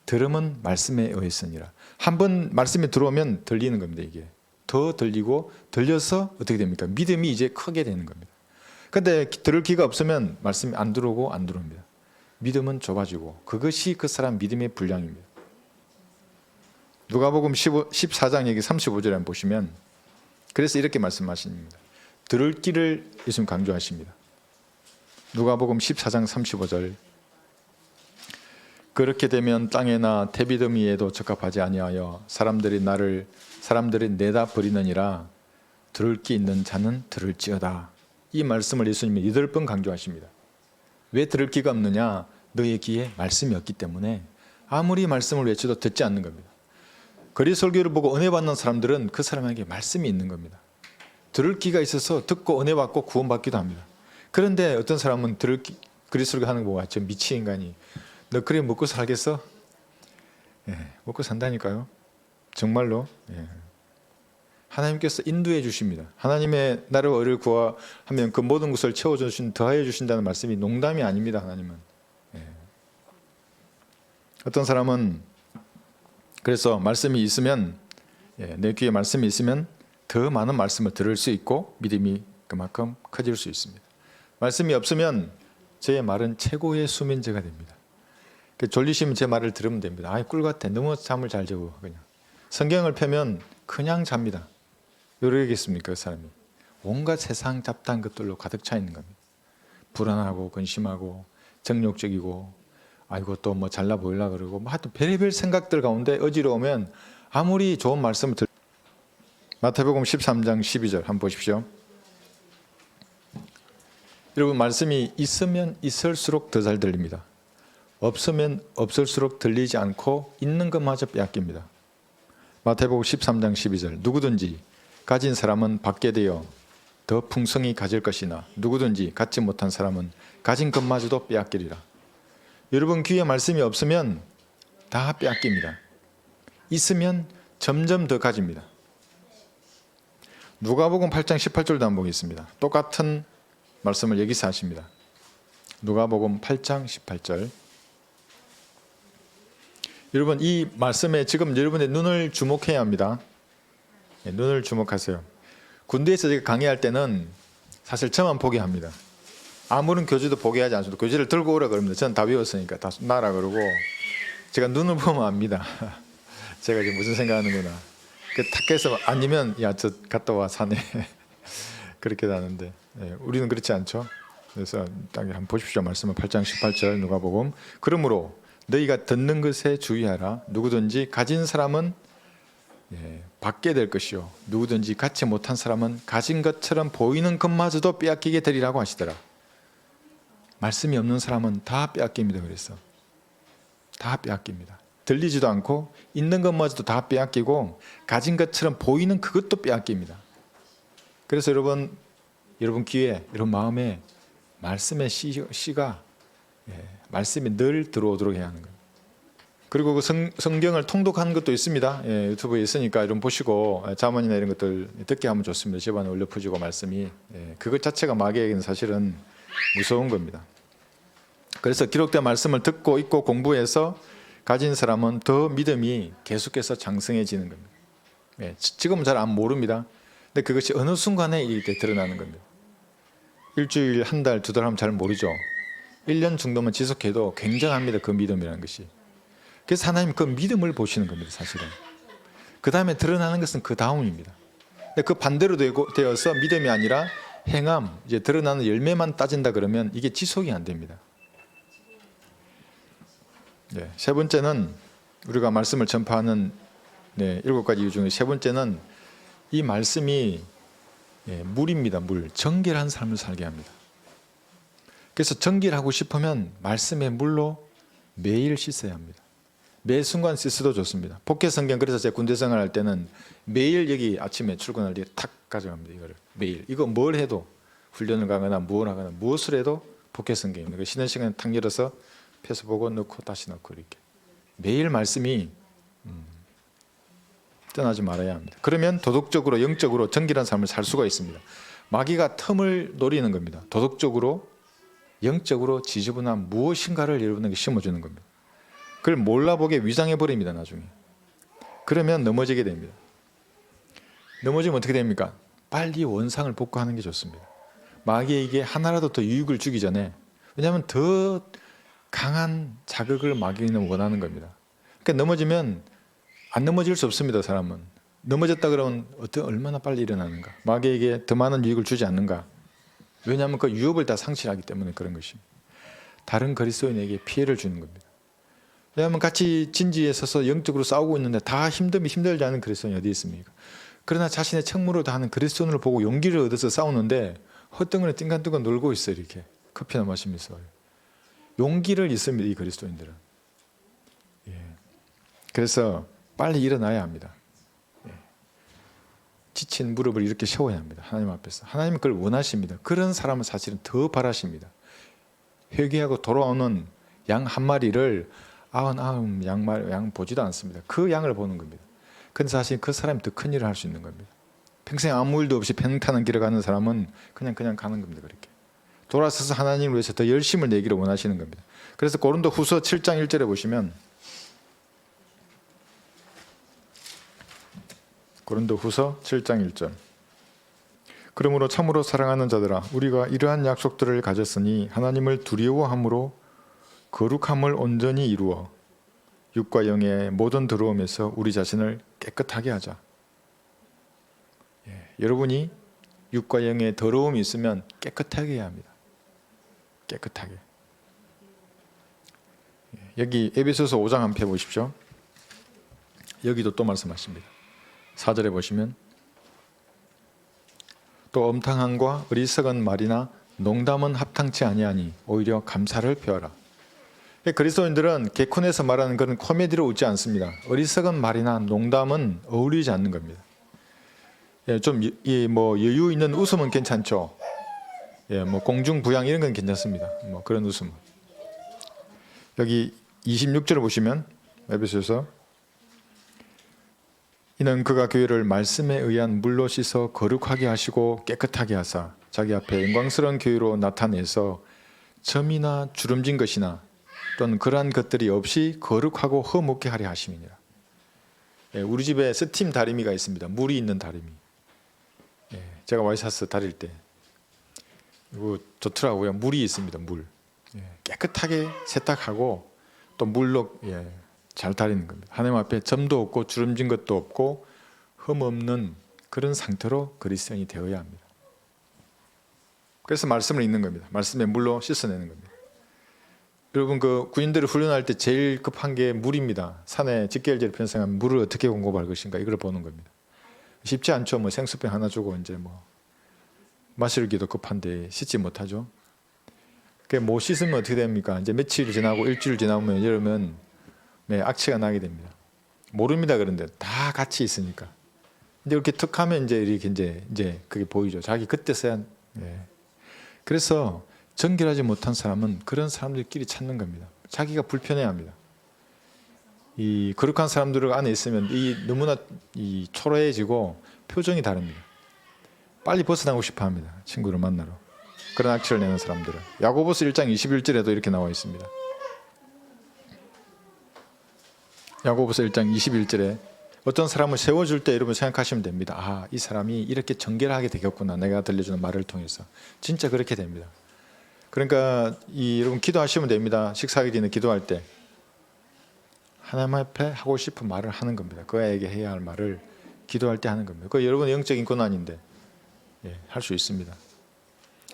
들음은 말씀에 의했으니라. 한번 말씀이 들어오면 들리는 겁니다. 이게 더 들리고 들려서 어떻게 됩니까? 믿음이 이제 크게 되는 겁니다. 그런데 들을 귀가 없으면 말씀이 안 들어오고 안 들어옵니다. 믿음은 좁아지고 그것이 그 사람 믿음의 분량입니다. 누가복음 14장 얘기 35절에 한번 보시면 그래서 이렇게 말씀하십니다. 들을 귀를 예수님 강조하십니다. 누가복음 14장 35절 그렇게 되면 땅에나 태비듬 위에도 적합하지 아니하여 사람들이 내다 버리느니라. 들을 귀 있는 자는 들을지어다. 이 말씀을 예수님이 8번 강조하십니다. 왜 들을 귀가 없느냐? 너의 귀에 말씀이 없기 때문에 아무리 말씀을 외쳐도 듣지 않는 겁니다. 거리 설교를 보고 은혜 받는 사람들은 그 사람에게 말씀이 있는 겁니다. 들을 귀가 있어서 듣고 은혜 받고 구원받기도 합니다. 그런데 어떤 사람은 거리 설교하는 거 보고 저 미친 인간이 너 그래 먹고 살겠어? 예, 먹고 산다니까요. 정말로. 예. 하나님께서 인도해 주십니다. 하나님의 나라와 의를 구하면 그 모든 것을 채워주신 더하여 주신다는 말씀이 농담이 아닙니다. 하나님은. 예. 어떤 사람은 그래서 말씀이 있으면 내 귀에 말씀이 있으면 더 많은 말씀을 들을 수 있고 믿음이 그만큼 커질 수 있습니다. 말씀이 없으면 저의 말은 최고의 수면제가 됩니다. 졸리시면 제 말을 들으면 됩니다. 아이 꿀 같아. 너무 잠을 잘 자고 그냥. 성경을 펴면 그냥 잡니다. 왜 그러겠습니까? 그 사람이. 온갖 세상 잡다한 것들로 가득 차 있는 겁니다. 불안하고 근심하고 정욕적이고 아이고 또 뭐 잘나 보이려 그러고 뭐 하여튼 별의별 생각들 가운데 어지러우면 아무리 좋은 말씀을 마태복음 13장 12절 한번 보십시오. 여러분 말씀이 있으면 있을수록 더 잘 들립니다. 없으면 없을수록 들리지 않고 있는 것마저 빼앗깁니다. 마태복음 13장 12절 누구든지 가진 사람은 받게 되어 더 풍성히 가질 것이나 누구든지 갖지 못한 사람은 가진 것마저도 빼앗기리라. 여러분 귀에 말씀이 없으면 다 빼앗깁니다. 있으면 점점 더 가집니다. 누가복음 8장 18절도 한번 보겠습니다. 똑같은 말씀을 여기서 하십니다. 누가복음 8장 18절. 여러분 이 말씀에 지금 여러분의 눈을 주목해야 합니다. 눈을 주목하세요. 군대에서 제가 강의할 때는 사실 저만 보게 합니다. 아무런 교재도 보게 하지 않습니다. 교재를 들고 오라 그럽니다. 저는 다 외웠으니까 다 놔라 그러고 제가 눈을 보면 압니다. 제가 지금 무슨 생각하는구나. 탁 해서 아니면 야 저 갔다 와 사내 그렇게 하는데 우리는 그렇지 않죠. 그래서 딱 한번 보십시오. 말씀은 8장 18절 누가복음. 그러므로 너희가 듣는 것에 주의하라. 누구든지 가진 사람은 받게 될 것이요 누구든지 갖지 못한 사람은 가진 것처럼 보이는 것마저도 빼앗기게 되리라고 하시더라. 말씀이 없는 사람은 다 빼앗깁니다. 그래서 다 빼앗깁니다. 들리지도 않고 있는 것마저도 다 빼앗기고 가진 것처럼 보이는 그것도 빼앗깁니다. 그래서 여러분 귀에 여러분 마음에 말씀의 씨가 말씀이 늘 들어오도록 해야 하는 거예요. 그리고 그 성경을 통독하는 것도 있습니다. 유튜브에 있으니까 이런 보시고 자문이나 이런 것들 듣게 하면 좋습니다. 집안에 올려 푸지고 말씀이 그것 자체가 마귀에게는 사실은 무서운 겁니다. 그래서 기록된 말씀을 듣고 있고 공부해서 가진 사람은 더 믿음이 계속해서 장성해지는 겁니다. 지금은 잘 안 모릅니다. 근데 그것이 어느 순간에 이렇게 드러나는 겁니다. 일주일, 한 달, 두 달 하면 잘 모르죠. 1년 정도만 지속해도 굉장합니다. 그 믿음이라는 것이. 그래서 하나님 그 믿음을 보시는 겁니다. 사실은. 그 다음에 드러나는 것은 그 다음입니다. 근데 그 반대로 되어서 믿음이 아니라 행함, 이제 드러나는 열매만 따진다 그러면 이게 지속이 안 됩니다. 세 번째는 우리가 말씀을 전파하는 7가지 이유 중에 세 번째는 이 말씀이 물입니다. 물. 정결한 삶을 살게 합니다. 그래서 정결하고 싶으면 말씀의 물로 매일 씻어야 합니다. 매 순간 씻어도 좋습니다. 복개 성경 그래서 제가 군대 생활할 때는 매일 여기 아침에 출근할 때 탁 가져갑니다. 이거를 매일. 이거 뭘 해도 훈련을 가거나 무엇을 하거나 무엇을 해도 복개 성경입니다. 쉬는 시간에 탁 열어서 펴서 보고 넣고 다시 넣고 이렇게 매일 말씀이 떠나지 말아야 합니다. 그러면 도덕적으로 영적으로 정결한 삶을 살 수가 있습니다. 마귀가 틈을 노리는 겁니다. 도덕적으로 영적으로 지저분한 무엇인가를 여러분에게 심어주는 겁니다. 그걸 몰라보게 위장해버립니다. 나중에. 그러면 넘어지게 됩니다. 넘어지면 어떻게 됩니까? 빨리 원상을 복구하는 게 좋습니다. 마귀에게 하나라도 더 유익을 주기 전에. 왜냐하면 더 강한 자극을 마귀는 원하는 겁니다. 그러니까 넘어지면 안 넘어질 수 없습니다. 사람은. 넘어졌다 그러면 얼마나 빨리 일어나는가. 마귀에게 더 많은 유익을 주지 않는가. 왜냐하면 그 유업을 다 상실하기 때문에 그런 것입니다. 다른 그리스도인에게 피해를 주는 겁니다. 왜냐하면 같이 진지에 서서 영적으로 싸우고 있는데 다 힘들지 않은 그리스도인이 어디 있습니까? 그러나 자신의 책무로 다하는 그리스도인을 보고 용기를 얻어서 싸우는데 헛등으로 띵간띵간 놀고 있어요. 이렇게 커피나 마시면서. 용기를 있습니다. 이 그리스도인들은. 예. 그래서 빨리 일어나야 합니다. 예. 지친 무릎을 이렇게 세워야 합니다. 하나님 앞에서. 하나님은 그걸 원하십니다. 그런 사람은 사실은 더 바라십니다. 회개하고 돌아오는 양 한 마리를 99 양 보지도 않습니다. 그 양을 보는 겁니다. 근데 사실 그 사람이 더 큰 일을 할 수 있는 겁니다. 평생 아무 일도 없이 평탄한 길을 가는 사람은 그냥 가는 겁니다. 그렇게 돌아서서 하나님을 위해서 더 열심을 내기를 원하시는 겁니다. 그래서 고린도 후서 7장 1절에 보시면, 고린도 후서 7장 1절, 그러므로 참으로 사랑하는 자들아, 우리가 이러한 약속들을 가졌으니 하나님을 두려워함으로 거룩함을 온전히 이루어 육과 영의 모든 더러움에서 우리 자신을 깨끗하게 하자. 예, 여러분이 육과 영의 더러움이 있으면 깨끗하게 해야 합니다. 깨끗하게. 예, 여기 에베소서 5장 한 편 보십시오. 여기도 또 말씀하십니다. 4절에 보시면, 또 엄탕함과 어리석은 말이나 농담은 합당치 아니하니 오히려 감사를 표하라. 그리스도인들은 개콘에서 말하는 그런 코미디로 웃지 않습니다. 어리석은 말이나 농담은 어울리지 않는 겁니다. 예, 좀 여유 있는 웃음은 괜찮죠. 예, 공중부양 이런 건 괜찮습니다. 그런 웃음. 여기 26절을 보시면, 에베소서, 이는 그가 교회를 말씀에 의한 물로 씻어 거룩하게 하시고 깨끗하게 하사 자기 앞에 영광스러운 교회로 나타내서 점이나 주름진 것이나 또는 그러한 것들이 없이 거룩하고 흠없게 하려 하심이니라. 예, 우리 집에 스팀 다리미가 있습니다. 물이 있는 다리미. 예, 제가 와이셔츠 다릴 때 이거 좋더라고요. 물이 있습니다. 물. 예, 깨끗하게 세탁하고 또 물로 잘 다리는 겁니다. 하나님 앞에 점도 없고 주름진 것도 없고 흠 없는 그런 상태로 그리스도인이 되어야 합니다. 그래서 말씀을 읽는 겁니다. 말씀에 물로 씻어내는 겁니다. 여러분, 그 군인들을 훈련할 때 제일 급한 게 물입니다. 산에 직계일제를 편성하면 물을 어떻게 공급할 것인가, 이걸 보는 겁니다. 쉽지 않죠. 생수병 하나 주고 이제 마시기도 급한데 씻지 못하죠. 못 씻으면 어떻게 됩니까? 이제 며칠 지나고 일주일 지나면 여러분 악취가 나게 됩니다. 모릅니다. 그런데 다 같이 있으니까. 이제 이렇게 툭 하면 이렇게 이제 그게 보이죠. 자기 그때서야. 그래서 정결하지 못한 사람은 그런 사람들끼리 찾는 겁니다. 자기가 불편해합니다. 이 거룩한 사람들 안에 있으면 너무나 초라해지고 표정이 다릅니다. 빨리 벗어나고 싶어합니다. 친구를 만나러. 그런 악취를 내는 사람들은. 야고보서 1장 21절에도 이렇게 나와 있습니다. 야고보서 1장 21절에 어떤 사람을 세워줄 때 여러분 생각하시면 됩니다. 이 사람이 이렇게 정결하게 되겠구나. 내가 들려주는 말을 통해서. 진짜 그렇게 됩니다. 그러니까 여러분 기도하시면 됩니다. 식사하기 전에 기도할 때 하나님 앞에 하고 싶은 말을 하는 겁니다. 그에게 해야 할 말을 기도할 때 하는 겁니다. 그거 여러분의 영적인 권한인데 할 수 있습니다.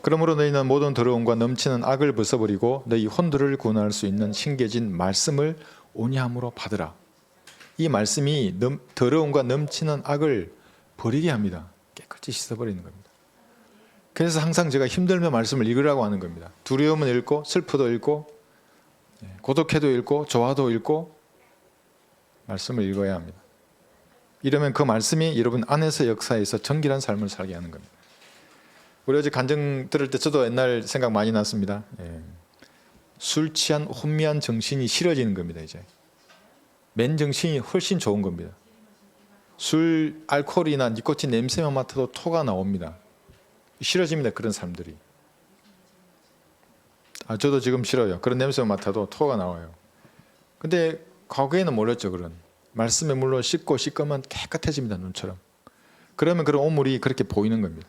그러므로 너희는 모든 더러움과 넘치는 악을 벗어버리고 너희 혼들을 구원할 수 있는 신겨진 말씀을 온유함으로 받으라. 이 말씀이 더러움과 넘치는 악을 버리게 합니다. 깨끗이 씻어버리는 겁니다. 그래서 항상 제가 힘들면 말씀을 읽으라고 하는 겁니다. 두려움은 읽고 슬프도 읽고 고독해도 읽고 좋아도 읽고 말씀을 읽어야 합니다. 이러면 그 말씀이 여러분 안에서 역사해서 정결한 삶을 살게 하는 겁니다. 우리 어제 간증 들을 때 저도 옛날 생각 많이 났습니다. 술 취한 혼미한 정신이 싫어지는 겁니다. 이제 맨정신이 훨씬 좋은 겁니다. 술, 알코올이나 니코틴 냄새만 맡아도 토가 나옵니다. 싫어집니다. 그런 사람들이. 저도 지금 싫어요. 그런 냄새만 맡아도 토가 나와요. 근데 과거에는 몰랐죠. 그런 말씀의 물로 씻으면 깨끗해집니다. 눈처럼. 그러면 그런 오물이 그렇게 보이는 겁니다.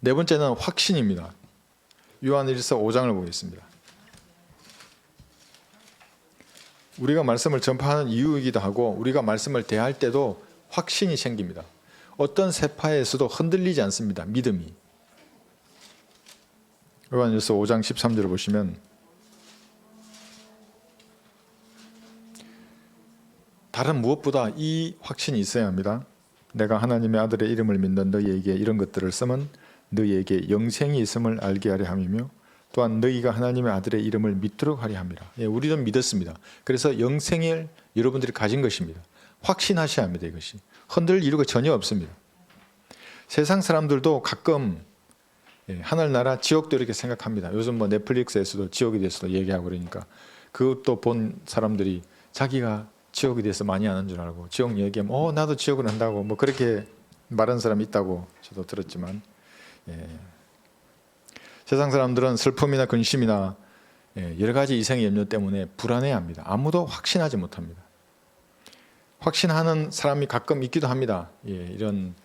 네 번째는 확신입니다. 요한일서 5장을 보겠습니다. 우리가 말씀을 전파하는 이유이기도 하고 우리가 말씀을 대할 때도 확신이 생깁니다. 어떤 세파에서도 흔들리지 않습니다. 믿음이. 요한일서 5장 13절을 보시면 다른 무엇보다 이 확신이 있어야 합니다. 내가 하나님의 아들의 이름을 믿는 너희에게 이런 것들을 쓰면 너희에게 영생이 있음을 알게 하려 함이며 또한 너희가 하나님의 아들의 이름을 믿도록 하려 함이라. 예, 우리도 믿었습니다. 그래서 영생을 여러분들이 가진 것입니다. 확신하셔야 합니다. 이것이 흔들 이유가 전혀 없습니다. 세상 사람들도 가끔 하늘나라 지옥도 이렇게 생각합니다. 요즘 뭐 넷플릭스에서도 지옥에 대해서도 얘기하고 그러니까 그것도 본 사람들이 자기가 지옥에 대해서 많이 아는 줄 알고 지옥 얘기하면 나도 지옥을 한다고 뭐 그렇게 말하는 사람이 있다고 저도 들었지만 세상 사람들은 슬픔이나 근심이나 여러 가지 이생의 염려 때문에 불안해합니다. 아무도 확신하지 못합니다. 확신하는 사람이 가끔 있기도 합니다. 이런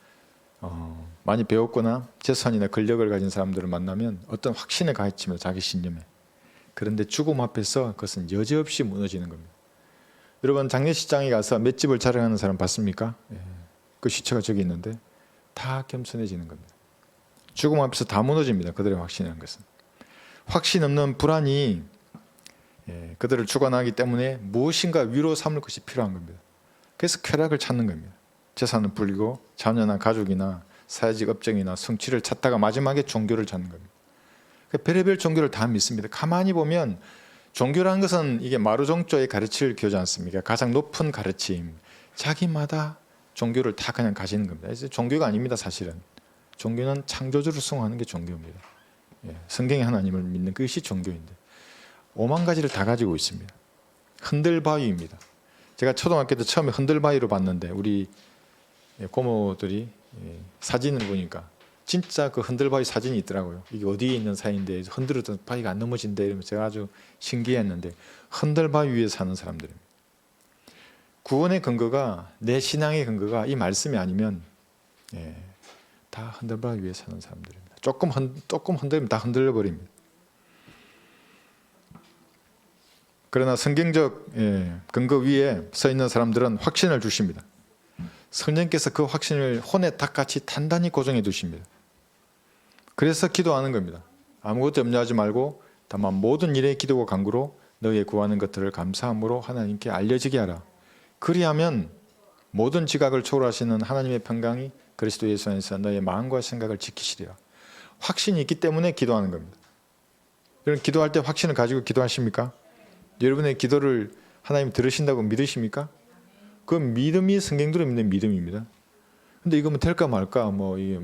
많이 배웠거나 재산이나 권력을 가진 사람들을 만나면 어떤 확신에 가해칩니다. 자기 신념에. 그런데 죽음 앞에서 그것은 여지없이 무너지는 겁니다. 여러분 장례식장에 가서 맷집을 자랑하는 사람 봤습니까? 그 시체가 저기 있는데 다 겸손해지는 겁니다. 죽음 앞에서 다 무너집니다. 그들의 확신이라는 것은. 확신 없는 불안이 그들을 주관하기 때문에 무엇인가 위로 삼을 것이 필요한 겁니다. 그래서 쾌락을 찾는 겁니다. 재산을 불리고 자녀나 가족이나 사회적 업적이나 성취를 찾다가 마지막에 종교를 찾는 겁니다. 별의별 종교를 다 믿습니다. 가만히 보면 종교라는 것은 이게 마루종조의 가르칠 교지 않습니까? 가장 높은 가르침. 자기마다 종교를 다 그냥 가지는 겁니다. 종교가 아닙니다. 사실은. 종교는 창조주를 숭배하는 게 종교입니다. 성경의 하나님을 믿는 그것이 종교인데 5만 가지를 다 가지고 있습니다. 흔들바위입니다. 제가 초등학교 때 처음에 흔들바위로 봤는데 우리 고모들이 사진을 보니까 진짜 그 흔들바위 사진이 있더라고요. 이게 어디에 있는 사이인데 흔들어도 바위가 안 넘어진대 이러면서 제가 아주 신기했는데 흔들바위 위에 사는 사람들입니다. 구원의 근거가 내 신앙의 근거가 이 말씀이 아니면 다 흔들바위 위에 사는 사람들입니다. 조금 흔들면 다 흔들려 버립니다. 그러나 성경적 근거 위에 서 있는 사람들은 확신을 주십니다. 성령께서 그 확신을 혼에 닭같이 단단히 고정해 두십니다. 그래서 기도하는 겁니다. 아무것도 염려하지 말고 다만 모든 일에 기도와 간구로 너희의 구하는 것들을 감사함으로 하나님께 알려지게 하라. 그리하면 모든 지각을 초월하시는 하나님의 평강이 그리스도 예수 안에서 너의 마음과 생각을 지키시리라. 확신이 있기 때문에 기도하는 겁니다. 여러분 기도할 때 확신을 가지고 기도하십니까? 여러분의 기도를 하나님 들으신다고 믿으십니까? 그 믿음이 성경대로 믿는 믿음입니다. 근데 이거 뭐 될까 말까 뭐 이게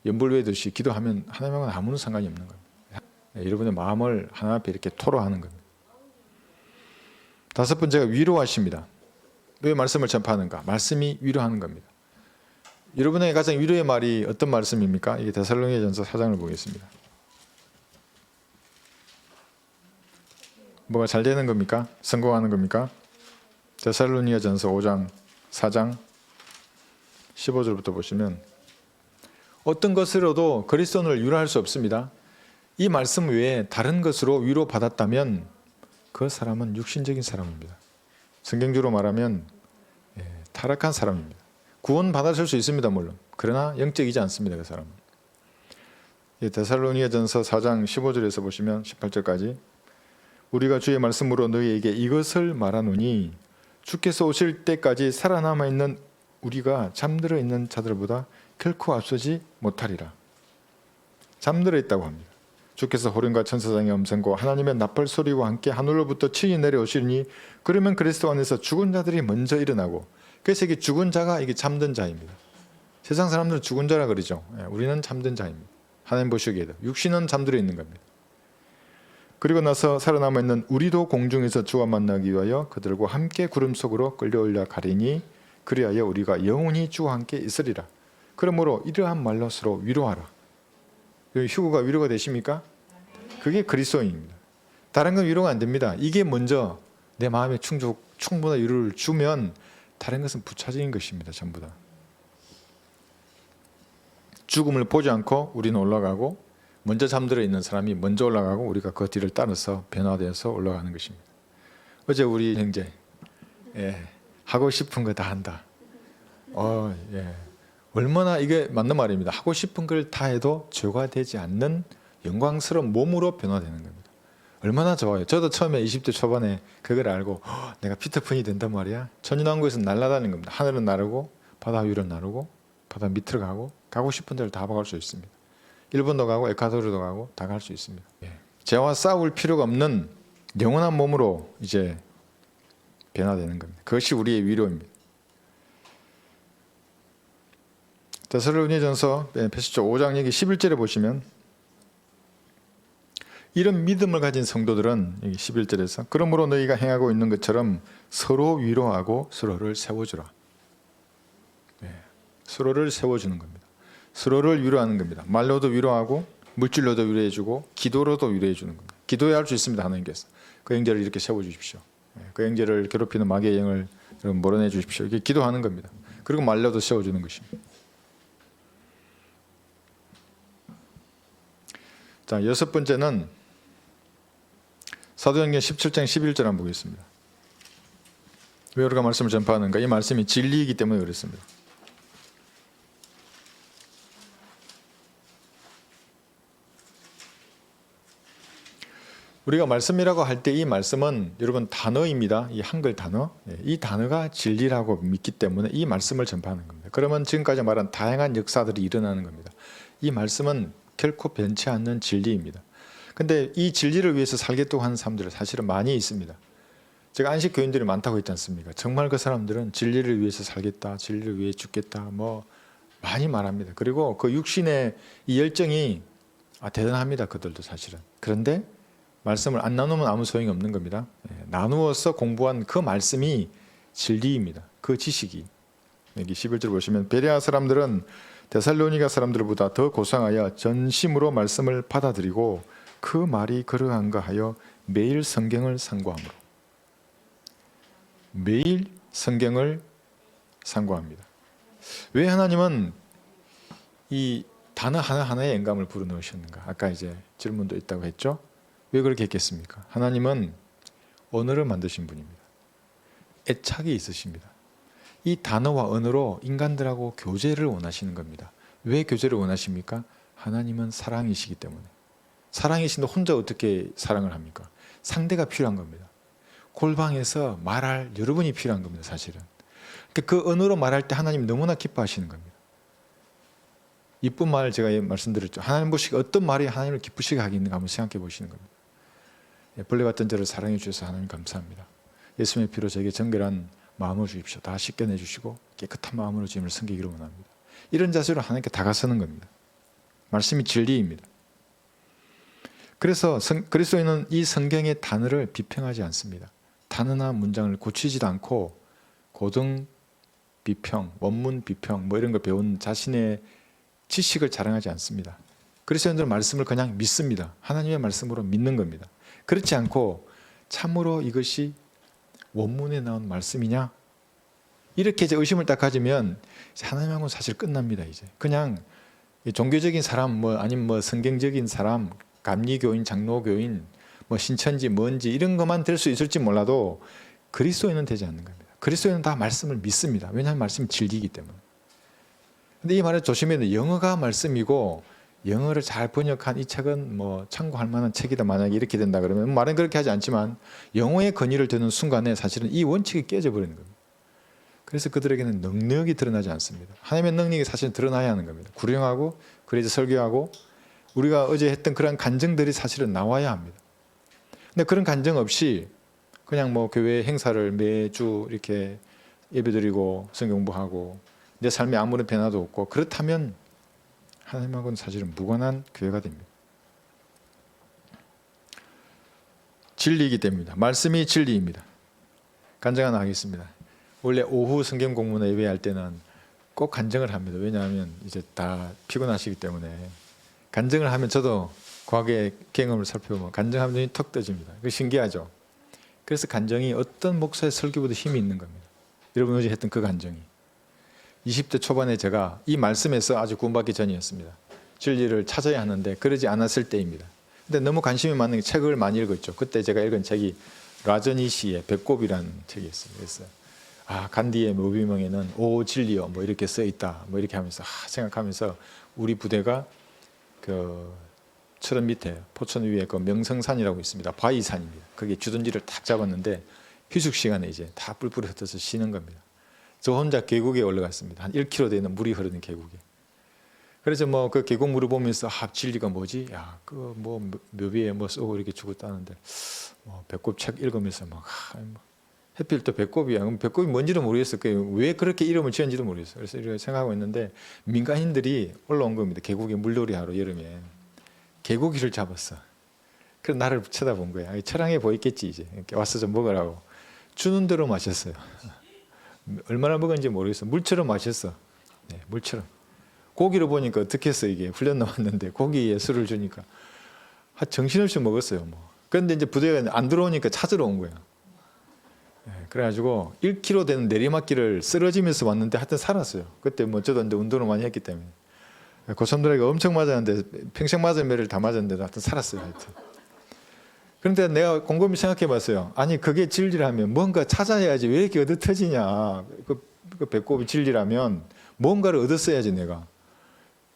연불외듯이 기도하면 하나님하고는 아무런 상관이 없는 겁니다. 여러분의 마음을 하나님 앞에 이렇게 토로하는 겁니다. 다섯 번째가 위로하십니다. 왜 말씀을 전파하는가? 말씀이 위로하는 겁니다. 여러분의 가장 위로의 말이 어떤 말씀입니까? 이게 데살로니가전서 4장을 보겠습니다. 뭐가 잘 되는 겁니까? 성공하는 겁니까? 데살로니가전서 5장 4장 15절부터 보시면 어떤 것으로도 그리스도인을 위로할 수 없습니다. 이 말씀 외에 다른 것으로 위로받았다면 그 사람은 육신적인 사람입니다. 성경적으로 말하면 타락한 사람입니다. 구원 받으실 수 있습니다. 물론. 그러나 영적이지 않습니다. 그 사람은. 데살로니가전서 4장 15절에서 보시면 18절까지 우리가 주의 말씀으로 너희에게 이것을 말하노니 주께서 오실 때까지 살아남아 있는 우리가 잠들어 있는 자들보다 결코 앞서지 못하리라. 잠들어 있다고 합니다. 주께서 호련과 천사장의 음성과 하나님의 나팔 소리와 함께 하늘로부터 친히 내려오시니 그러면 그리스도 안에서 죽은 자들이 먼저 일어나고 그래서 이게 죽은 자가 이게 잠든 자입니다. 세상 사람들은 죽은 자라 그러죠. 우리는 잠든 자입니다. 하나님 보시기에도 육신은 잠들어 있는 겁니다. 그리고 나서 살아남아 있는 우리도 공중에서 주와 만나기 위하여 그들과 함께 구름 속으로 끌려올려 가리니 그리하여 우리가 영원히 주와 함께 있으리라. 그러므로 이러한 말로 서로 위로하라. 휴거가 위로가 되십니까? 그게 그리스도인입니다. 다른 건 위로가 안 됩니다. 이게 먼저 내 마음에 충분한 위로를 주면 다른 것은 부차적인 것입니다. 전부 다. 죽음을 보지 않고 우리는 올라가고 먼저 잠들어 있는 사람이 먼저 올라가고 우리가 그 뒤를 따라서 변화되어서 올라가는 것입니다. 어제 우리 형제 하고 싶은 거 다 한다. 얼마나 이게 맞는 말입니다. 하고 싶은 걸 다 해도 죄가 되지 않는 영광스러운 몸으로 변화되는 겁니다. 얼마나 좋아요. 저도 처음에 20대 초반에 그걸 알고 내가 피터팬이 된단 말이야. 천연왕국에서 날아다니는 겁니다. 하늘은 나르고 바다 위로 나르고 바다 밑으로 가고 싶은 데를 다 갈 수 있습니다. 일본도 가고 에콰도르도 가고 다 갈 수 있습니다. 죄와 싸울 필요가 없는 영원한 몸으로 이제 변화되는 겁니다. 그것이 우리의 위로입니다. 데살로니가전서 5장 여기 11절에 보시면 이런 믿음을 가진 성도들은 여기 11절에서 그러므로 너희가 행하고 있는 것처럼 서로 위로하고 서로를 세워주라. 서로를 세워주는 겁니다. 서로를 위로하는 겁니다. 말로도 위로하고 물질로도 위로해주고 기도로도 위로해주는 겁니다. 기도해야 할 수 있습니다. 하나님께서 그 형제를 이렇게 세워주십시오. 그 형제를 괴롭히는 마귀의 영을 여러분 몰아내 주십시오. 이렇게 기도하는 겁니다. 그리고 말로도 세워주는 것입니다. 자, 여섯 번째는 사도행전 17장 11절 한번 보겠습니다. 왜 우리가 말씀을 전파하는가? 이 말씀이 진리이기 때문에 그렇습니다. 우리가 말씀이라고 할 때 이 말씀은 여러분 단어입니다. 이 한글 단어. 이 단어가 진리라고 믿기 때문에 이 말씀을 전파하는 겁니다. 그러면 지금까지 말한 다양한 역사들이 일어나는 겁니다. 이 말씀은 결코 변치 않는 진리입니다. 근데 이 진리를 위해서 살겠다고 하는 사람들은 사실은 많이 있습니다. 제가 안식 교인들이 많다고 했지 않습니까? 정말 그 사람들은 진리를 위해서 살겠다, 진리를 위해 죽겠다, 뭐 많이 말합니다. 그리고 그 육신의 이 열정이 대단합니다. 그들도 사실은. 그런데 말씀을 안 나누면 아무 소용이 없는 겁니다. 나누어서 공부한 그 말씀이 진리입니다. 그 지식이. 여기 11절 보시면 베레아 사람들은 데살로니가 사람들보다 더 고상하여 전심으로 말씀을 받아들이고 그 말이 그러한가 하여 매일 성경을 상고함으로. 매일 성경을 상고합니다. 왜 하나님은 이 단어 하나하나에 영감을 불어넣으셨는가? 아까 이제 질문도 있다고 했죠? 왜 그렇게 했겠습니까? 하나님은 언어를 만드신 분입니다. 애착이 있으십니다. 이 단어와 언어로 인간들하고 교제를 원하시는 겁니다. 왜 교제를 원하십니까? 하나님은 사랑이시기 때문에. 사랑이신데 혼자 어떻게 사랑을 합니까? 상대가 필요한 겁니다. 골방에서 말할 여러분이 필요한 겁니다. 사실은. 그 언어로 말할 때 하나님 너무나 기뻐하시는 겁니다. 이쁜 말 제가 말씀드렸죠. 하나님 보시기에 어떤 말이 하나님을 기쁘시게 하겠는가 한번 생각해 보시는 겁니다. 벌레 같은 저를 사랑해 주셔서 하나님 감사합니다. 예수님의 피로 저에게 정결한 마음을 주십시오. 다 씻겨내 주시고 깨끗한 마음으로 주님을 섬기기를 원합니다. 이런 자세로 하나님께 다가서는 겁니다. 말씀이 진리입니다. 그래서 그리스도인은 이 성경의 단어를 비평하지 않습니다. 단어나 문장을 고치지도 않고 고등 비평, 원문 비평 뭐 이런 걸 배운 자신의 지식을 자랑하지 않습니다. 그리스도인들은 말씀을 그냥 믿습니다. 하나님의 말씀으로 믿는 겁니다. 그렇지 않고 참으로 이것이 원문에 나온 말씀이냐? 이렇게 이제 의심을 딱 가지면 하나님하고는 사실 끝납니다. 이제 그냥 종교적인 사람 뭐 아니면 뭐 성경적인 사람, 감리교인, 장로교인, 뭐 신천지 뭔지 이런 것만 될 수 있을지 몰라도 그리스도인은 되지 않는 겁니다. 그리스도인은 다 말씀을 믿습니다. 왜냐하면 말씀이 진리이기 때문에. 근데 이 말을 조심해야 돼요. 영어가 말씀이고 영어를 잘 번역한 이 책은 뭐 참고할 만한 책이다 만약에 이렇게 된다 그러면 말은 그렇게 하지 않지만 영어의 권위를 드는 순간에 사실은 이 원칙이 깨져버리는 겁니다. 그래서 그들에게는 능력이 드러나지 않습니다. 하나님의 능력이 사실 드러나야 하는 겁니다. 구령하고 그래서 설교하고 우리가 어제 했던 그런 간증들이 사실은 나와야 합니다. 근데 그런 간증 없이 그냥 뭐 교회 행사를 매주 이렇게 예배드리고 성경 공부하고 내 삶에 아무런 변화도 없고 그렇다면 하나님하고는 사실은 무관한 교회가 됩니다. 진리이기 때문입니다. 말씀이 진리입니다. 간증 하나 하겠습니다. 원래 오후 성경 공부나 예배할 때는 꼭 간증을 합니다. 왜냐하면 이제 다 피곤하시기 때문에 간증을 하면 저도 과거의 경험을 살펴보면 간증하면 눈이 턱 떠집니다. 그게 신기하죠. 그래서 간증이 어떤 목사의 설교보다 힘이 있는 겁니다. 여러분 어제 했던 그 간증이 20대 초반에 제가 이 말씀에서 아주 구원받기 전이었습니다. 진리를 찾아야 하는데 그러지 않았을 때입니다. 근데 너무 관심이 많은 책을 많이 읽었죠. 그때 제가 읽은 책이 라저니시의 배꼽이라는 책이 있어요. 그래서 간디의 묘비명에는 오 진리요 뭐 이렇게 써 있다 뭐 이렇게 하면서 생각하면서 우리 부대가 그 철원 밑에 포천 위에 그 명성산이라고 있습니다. 바위산입니다. 거기에 주둔지를 딱 잡았는데 휴식 시간에 이제 다 뿔뿔이 흩어서 쉬는 겁니다. 저 혼자 계곡에 올라갔습니다. 한 1km 되는 물이 흐르는 계곡에. 그래서 뭐 그 계곡 물을 보면서 진리가 뭐지? 야, 그 뭐 묘비에 뭐 쏘고 이렇게 죽었다는데 뭐 배꼽 책 읽으면서 막 해필 또 배꼽이야. 그럼 배꼽이 뭔지도 모르겠어. 왜 그렇게 이름을 지었는지도 모르겠어. 그래서 이렇게 생각하고 있는데 민간인들이 올라온 겁니다. 계곡에 물놀이 하러 여름에 개고기를 잡았어. 그래서 나를 쳐다본 거야. 처량해 보였겠지 이제. 이렇게 와서 좀 먹으라고 주는 대로 마셨어요. 얼마나 먹었는지 모르겠어. 물처럼 마셨어. 네, 물처럼. 고기를 보니까 어떻게 했어 이게 훈련 나왔는데 고기에 술을 주니까 정신없이 먹었어요. 뭐. 그런데 이제 부대가 안 들어오니까 찾으러 온 거야. 네, 그래가지고 1km 되는 내리막길을 쓰러지면서 왔는데 하여튼 살았어요. 그때 뭐 저도 이제 운동을 많이 했기 때문에 고참들에게 엄청 맞았는데 평생 맞은 매를 다 맞았는데 하여튼 살았어요. 하여튼. 그런데 내가 곰곰이 생각해봤어요. 아니 그게 진리라면 뭔가 찾아야지 왜 이렇게 얻어터지냐. 그 배꼽이 진리라면 뭔가를 얻었어야지 내가.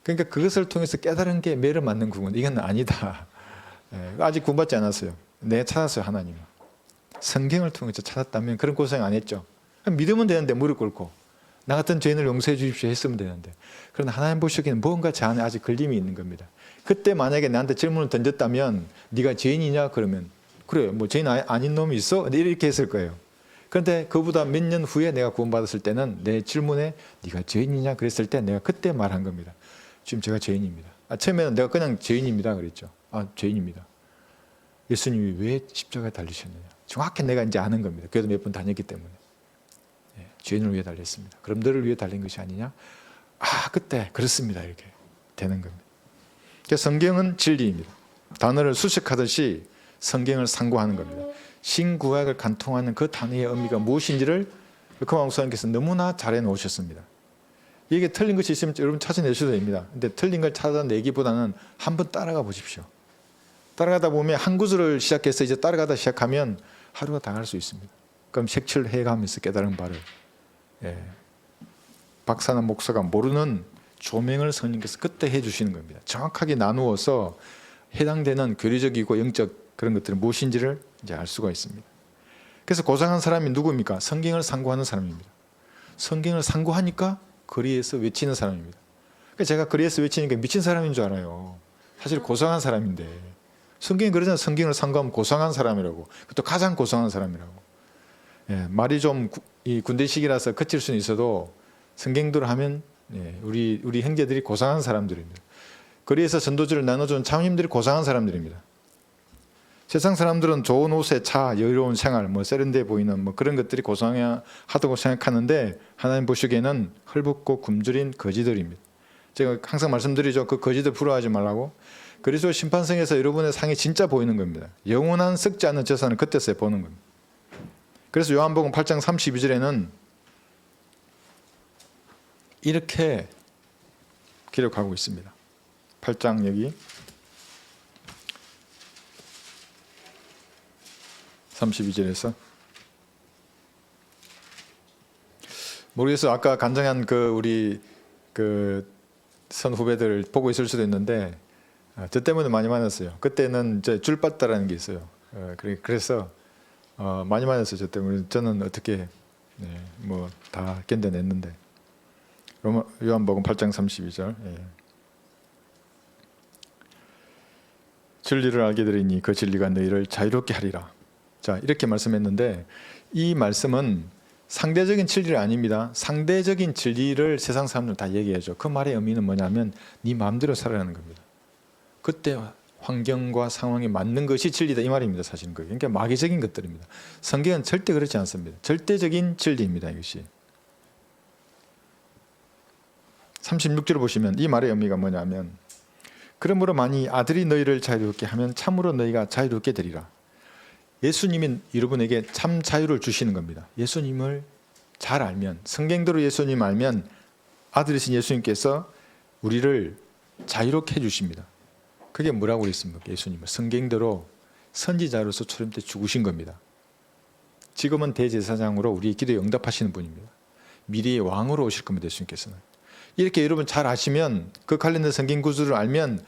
그러니까 그것을 통해서 깨달은 게 매를 맞는 구원. 이건 아니다. 아직 구원받지 않았어요. 내가 찾았어요 하나님. 성경을 통해서 찾았다면 그런 고생 안 했죠. 믿으면 되는데 무릎 꿇고 나 같은 죄인을 용서해 주십시오 했으면 되는데 그러나 하나님 보시기에는 뭔가 제 안에 아직 걸림이 있는 겁니다. 그때 만약에 나한테 질문을 던졌다면 네가 죄인이냐 그러면 그래요. 뭐 죄인 아닌 놈이 있어? 이렇게 했을 거예요. 그런데 그보다 몇 년 후에 내가 구원받았을 때는 내 질문에 네가 죄인이냐 그랬을 때 내가 그때 말한 겁니다. 지금 제가 죄인입니다. 처음에는 내가 그냥 죄인입니다 그랬죠. 죄인입니다. 예수님이 왜 십자가에 달리셨느냐. 정확히 내가 이제 아는 겁니다. 그래도 몇 번 다녔기 때문에. 죄인을 위해 달렸습니다. 그럼 너를 위해 달린 것이 아니냐? 그때 그렇습니다. 이렇게 되는 겁니다. 그래서 성경은 진리입니다. 단어를 수식하듯이 성경을 상고하는 겁니다. 신구약을 간통하는 그 단어의 의미가 무엇인지를 르코마 목사님께서 너무나 잘 해놓으셨습니다. 이게 틀린 것이 있으면 여러분 찾아내셔도 됩니다. 근데 틀린 걸 찾아내기보다는 한번 따라가 보십시오. 따라가다 보면 한 구절을 시작해서 이제 따라가다 시작하면 하루가 다 갈 수 있습니다. 그럼 색칠해가면서 깨달은 바를 박사나 목사가 모르는 조명을 성령께서 그때 해주시는 겁니다. 정확하게 나누어서 해당되는 교리적이고 영적 그런 것들은 무엇인지를 이제 알 수가 있습니다. 그래서 고상한 사람이 누구입니까? 성경을 상고하는 사람입니다. 성경을 상고하니까 거리에서 외치는 사람입니다. 그러니까 제가 거리에서 외치니까 미친 사람인 줄 알아요. 사실 고상한 사람인데 성경이 그러잖아요. 성경을 상고하면 고상한 사람이라고. 또 가장 고상한 사람이라고. 말이 좀 이 군대식이라서 거칠 수는 있어도 성경대로 하면 우리 형제들이 고상한 사람들입니다. 거리에서 전도지를 나눠주는 장로님들이 고상한 사람들입니다. 세상 사람들은 좋은 옷에 차, 여유로운 생활, 뭐 세련돼 보이는 뭐 그런 것들이 고상하다고 생각하는데 하나님 보시기에는 헐벗고 굶주린 거지들입니다. 제가 항상 말씀드리죠. 그 거지들 부러워하지 말라고. 그리스도 심판성에서 여러분의 상이 진짜 보이는 겁니다. 영원한 썩지 않는 재산을 그때서야 보는 겁니다. 그래서 요한복음 8장 32절에는 이렇게 기록하고 있습니다. 8장 여기 32절에서 모르겠어요. 아까 간증한 우리 선 후배들 보고 있을 수도 있는데 저 때문에 많이 만났어요. 그때는 이제 줄받다라는 게 있어요. 그래서 많이 맞았어요. 저 때문에. 저는 어떻게 뭐 다 견뎌냈는데. 요한복음 8장 32절. 진리를 알게 되리니 그 진리가 너희를 자유롭게 하리라. 자, 이렇게 말씀했는데 이 말씀은 상대적인 진리가 아닙니다. 상대적인 진리를 세상 사람들 다 얘기해줘. 그 말의 의미는 뭐냐면 네 마음대로 살아라는 겁니다. 그때 환경과 상황에 맞는 것이 진리다 이 말입니다. 사실은 그게. 그러니까 마귀적인 것들입니다. 성경은 절대 그렇지 않습니다. 절대적인 진리입니다. 이것이. 36절을 보시면 이 말의 의미가 뭐냐면 그러므로 만일 아들이 너희를 자유롭게 하면 참으로 너희가 자유롭게 되리라. 예수님이 여러분에게 참 자유를 주시는 겁니다. 예수님을 잘 알면 성경대로 예수님 알면 아들이신 예수님께서 우리를 자유롭게 해주십니다. 그게 뭐라고 그랬습니까? 예수님은 성경대로 선지자로서 초림 때 죽으신 겁니다. 지금은 대제사장으로 우리의 기도에 응답하시는 분입니다. 미래의 왕으로 오실 겁니다. 예수님께서는. 이렇게 여러분 잘 아시면 그 관련된 성경 구절을 알면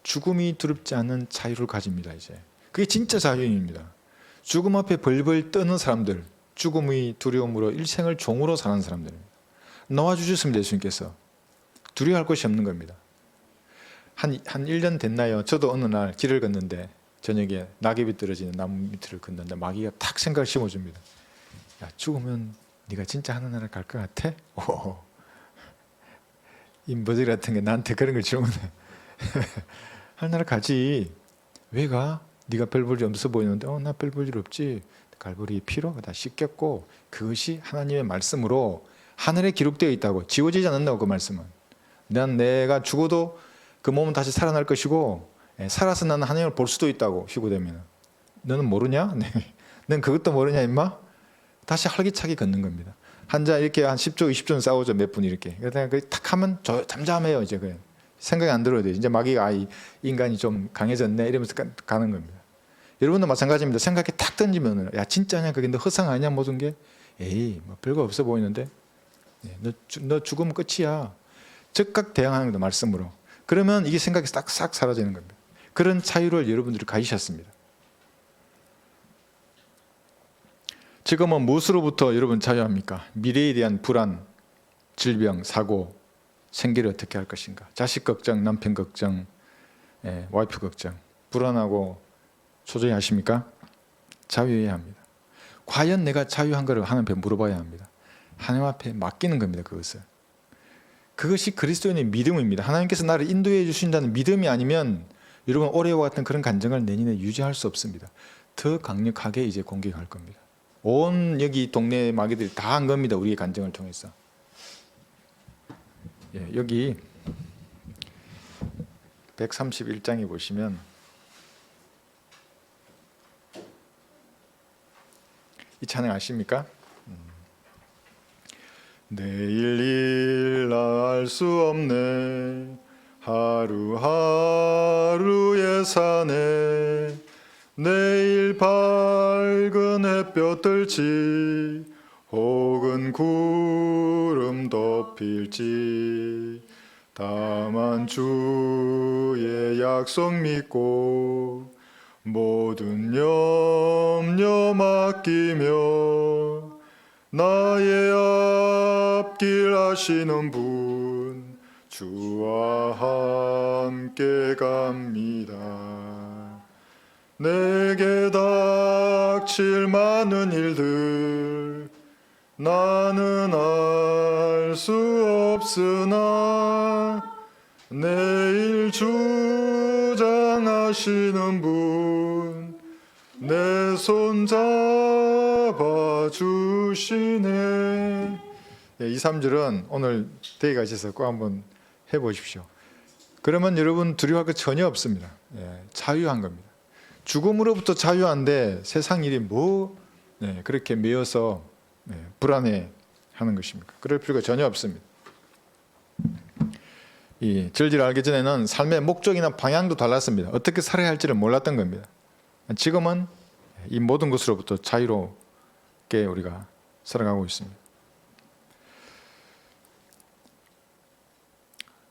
죽음이 두렵지 않은 자유를 가집니다. 이제 그게 진짜 자유입니다. 죽음 앞에 벌벌 떠는 사람들, 죽음의 두려움으로 일생을 종으로 사는 사람들입니다. 놓아주셨습니다. 예수님께서. 두려워할 것이 없는 겁니다. 한 1년 됐나요? 저도 어느 날 길을 걷는데 저녁에 낙엽이 떨어지는 나무 밑을 걷는데 마귀가 탁 생각을 심어줍니다. 야, 죽으면 네가 진짜 하늘나라 갈 것 같아? 오. 이 머저리 같은 게 나한테 그런 걸 질문해. 하늘나라 가지. 왜 가? 네가 별 볼 일 없어 보이는데 나 별 볼 일 없지. 갈보리의 피로 다 씻겼고 그것이 하나님의 말씀으로 하늘에 기록되어 있다고. 지워지지 않는다고. 그 말씀은 내가 죽어도 그 몸은 다시 살아날 것이고 살아서 나는 하나님을 볼 수도 있다고. 휴고되면 너는 모르냐? 넌 그것도 모르냐 임마? 다시 활기차게 걷는 겁니다. 한자 이렇게 한 10조 20조는 싸우죠. 몇 분 이렇게. 그러다가 탁 하면 잠잠해요. 이제 그냥 생각이 안 들어야 돼. 이제 마귀가 이 인간이 좀 강해졌네 이러면서 가는 겁니다. 여러분도 마찬가지입니다. 생각이 탁 던지면 야 진짜냐? 그게 너 허상 아니냐? 모든 게 에이 뭐 별거 없어 보이는데 너 죽으면 끝이야. 즉각 대항하는 겁니다. 말씀으로. 그러면 이게 생각이 싹 사라지는 겁니다. 그런 자유를 여러분들이 가지셨습니다. 지금은 무엇으로부터 여러분 자유합니까? 미래에 대한 불안, 질병, 사고, 생계를 어떻게 할 것인가? 자식 걱정, 남편 걱정, 와이프 걱정, 불안하고 초조해 하십니까? 자유해야 합니다. 과연 내가 자유한 것을 하나님 앞에 물어봐야 합니다. 하나님 앞에 맡기는 겁니다. 그것이 그리스도인의 믿음입니다. 하나님께서 나를 인도해 주신다는 믿음이 아니면 여러분 올해와 같은 그런 감정을 내년에 유지할 수 없습니다. 더 강력하게 이제 공격할 겁니다. 온 여기 동네 마귀들이 다 한 겁니다. 우리의 간증을 통해서. 여기 131장에 보시면 이 찬양 아십니까? 내일 일 알 수 없네 하루하루의 산에 내일 밝은 햇볕 들지 혹은 구름 덮일지 다만 주의 약속 믿고 모든 염려 맡기며 나의 앞길 아시는 분 주와 함께 갑니다. 내게 닥칠 많은 일들 나는 알 수 없으나 내일 주장하시는 분 내 손 잡아주시네. 2, 3절은 오늘 댁에 가셔서 꼭 한번 해보십시오. 그러면 여러분 두려워할 것 전혀 없습니다. 자유한 겁니다. 죽음으로부터 자유한데 세상 일이 그렇게 매여서 불안해 하는 것입니까? 그럴 필요가 전혀 없습니다. 이 절지를 알기 전에는 삶의 목적이나 방향도 달랐습니다. 어떻게 살아야 할지를 몰랐던 겁니다. 지금은 이 모든 것으로부터 자유롭게 우리가 살아가고 있습니다.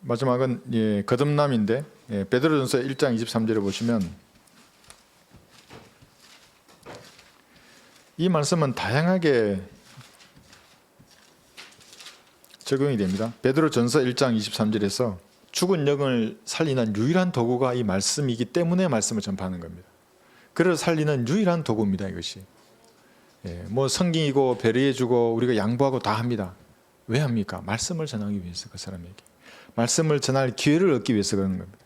마지막은 거듭남인데 베드로전서 1장 23절에 보시면 이 말씀은 다양하게 적용이 됩니다. 베드로전서 1장 23절에서 죽은 영을 살리는 유일한 도구가 이 말씀이기 때문에 말씀을 전파하는 겁니다. 그를 살리는 유일한 도구입니다. 이것이 성경이고 배려해주고 우리가 양보하고 다 합니다. 왜 합니까? 말씀을 전하기 위해서. 그 사람에게 말씀을 전할 기회를 얻기 위해서 그러는 겁니다.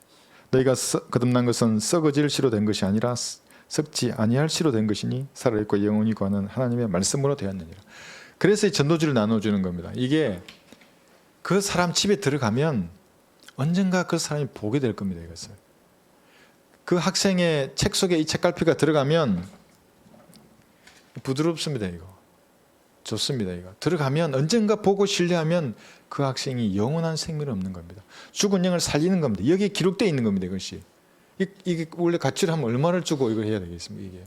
너희가 거듭난 것은 썩어질 씨로 된 것이 아니라 썩지 아니할 씨로 된 것이니 살아있고 영원히 거하는 하나님의 말씀으로 되었느니라. 그래서 이 전도지를 나눠주는 겁니다. 이게 그 사람 집에 들어가면 언젠가 그 사람이 보게 될 겁니다. 이것을 그 학생의 책 속에 이 책갈피가 들어가면 부드럽습니다. 이거 좋습니다. 이거 들어가면 언젠가 보고 신뢰하면 그 학생이 영원한 생명을 얻는 겁니다. 죽은 영을 살리는 겁니다. 여기에 기록되어 있는 겁니다. 이것이 이게 원래 가치를 하면 얼마를 주고 이걸 해야 되겠습니까? 이게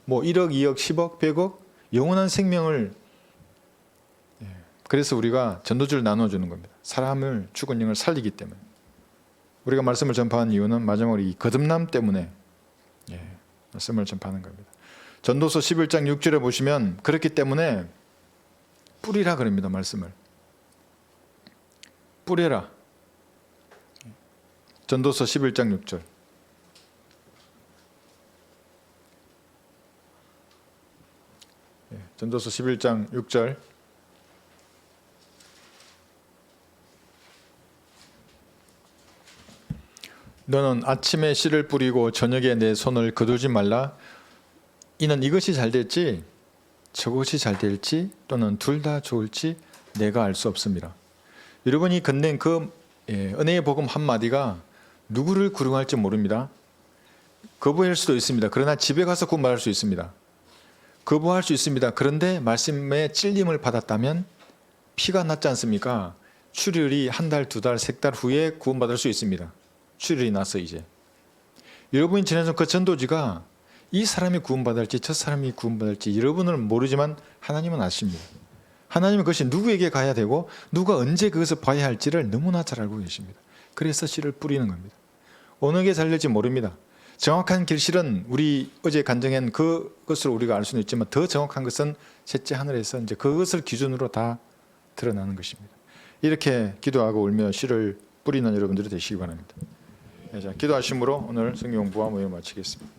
1억, 2억, 10억, 100억 영원한 생명을. 그래서 우리가 전도주를 나눠주는 겁니다. 사람을 죽은 영을 살리기 때문에. 우리가 말씀을 전파하는 이유는 마지막으로 이 거듭남 때문에 말씀을 전파하는 겁니다. 전도서 11장 6절에 보시면 그렇기 때문에 뿌리라 그럽니다. 말씀을. 뿌려라. 전도서 11장 6절. 전도서 11장 6절. 너는 아침에 씨를 뿌리고 저녁에 내 손을 거두지 말라. 이는 이것이 잘 될지 저것이 잘 될지 또는 둘 다 좋을지 내가 알 수 없습니다. 여러분이 건넨 그 은혜의 복음 한마디가 누구를 구원할지 모릅니다. 거부할 수도 있습니다. 그러나 집에 가서 구원받을 수 있습니다. 거부할 수 있습니다. 그런데 말씀에 찔림을 받았다면 피가 났지 않습니까? 출혈이 한 달, 두 달, 세 달 후에 구원받을 수 있습니다. 출혈이 나서 이제 여러분이 지내던 그 전도지가 이 사람이 구원받을지 저 사람이 구원받을지 여러분은 모르지만 하나님은 아십니다. 하나님은 그것이 누구에게 가야 되고 누가 언제 그것을 봐야 할지를 너무나 잘 알고 계십니다. 그래서 씨를 뿌리는 겁니다. 어느 게 잘 될지 모릅니다. 정확한 길실은 우리 어제 간증한 그것을 우리가 알 수는 있지만 더 정확한 것은 셋째 하늘에서 이제 그것을 기준으로 다 드러나는 것입니다. 이렇게 기도하고 울며 씨를 뿌리는 여러분들이 되시기 바랍니다. 자, 기도하심으로 오늘 성경 공부와 모임 마치겠습니다.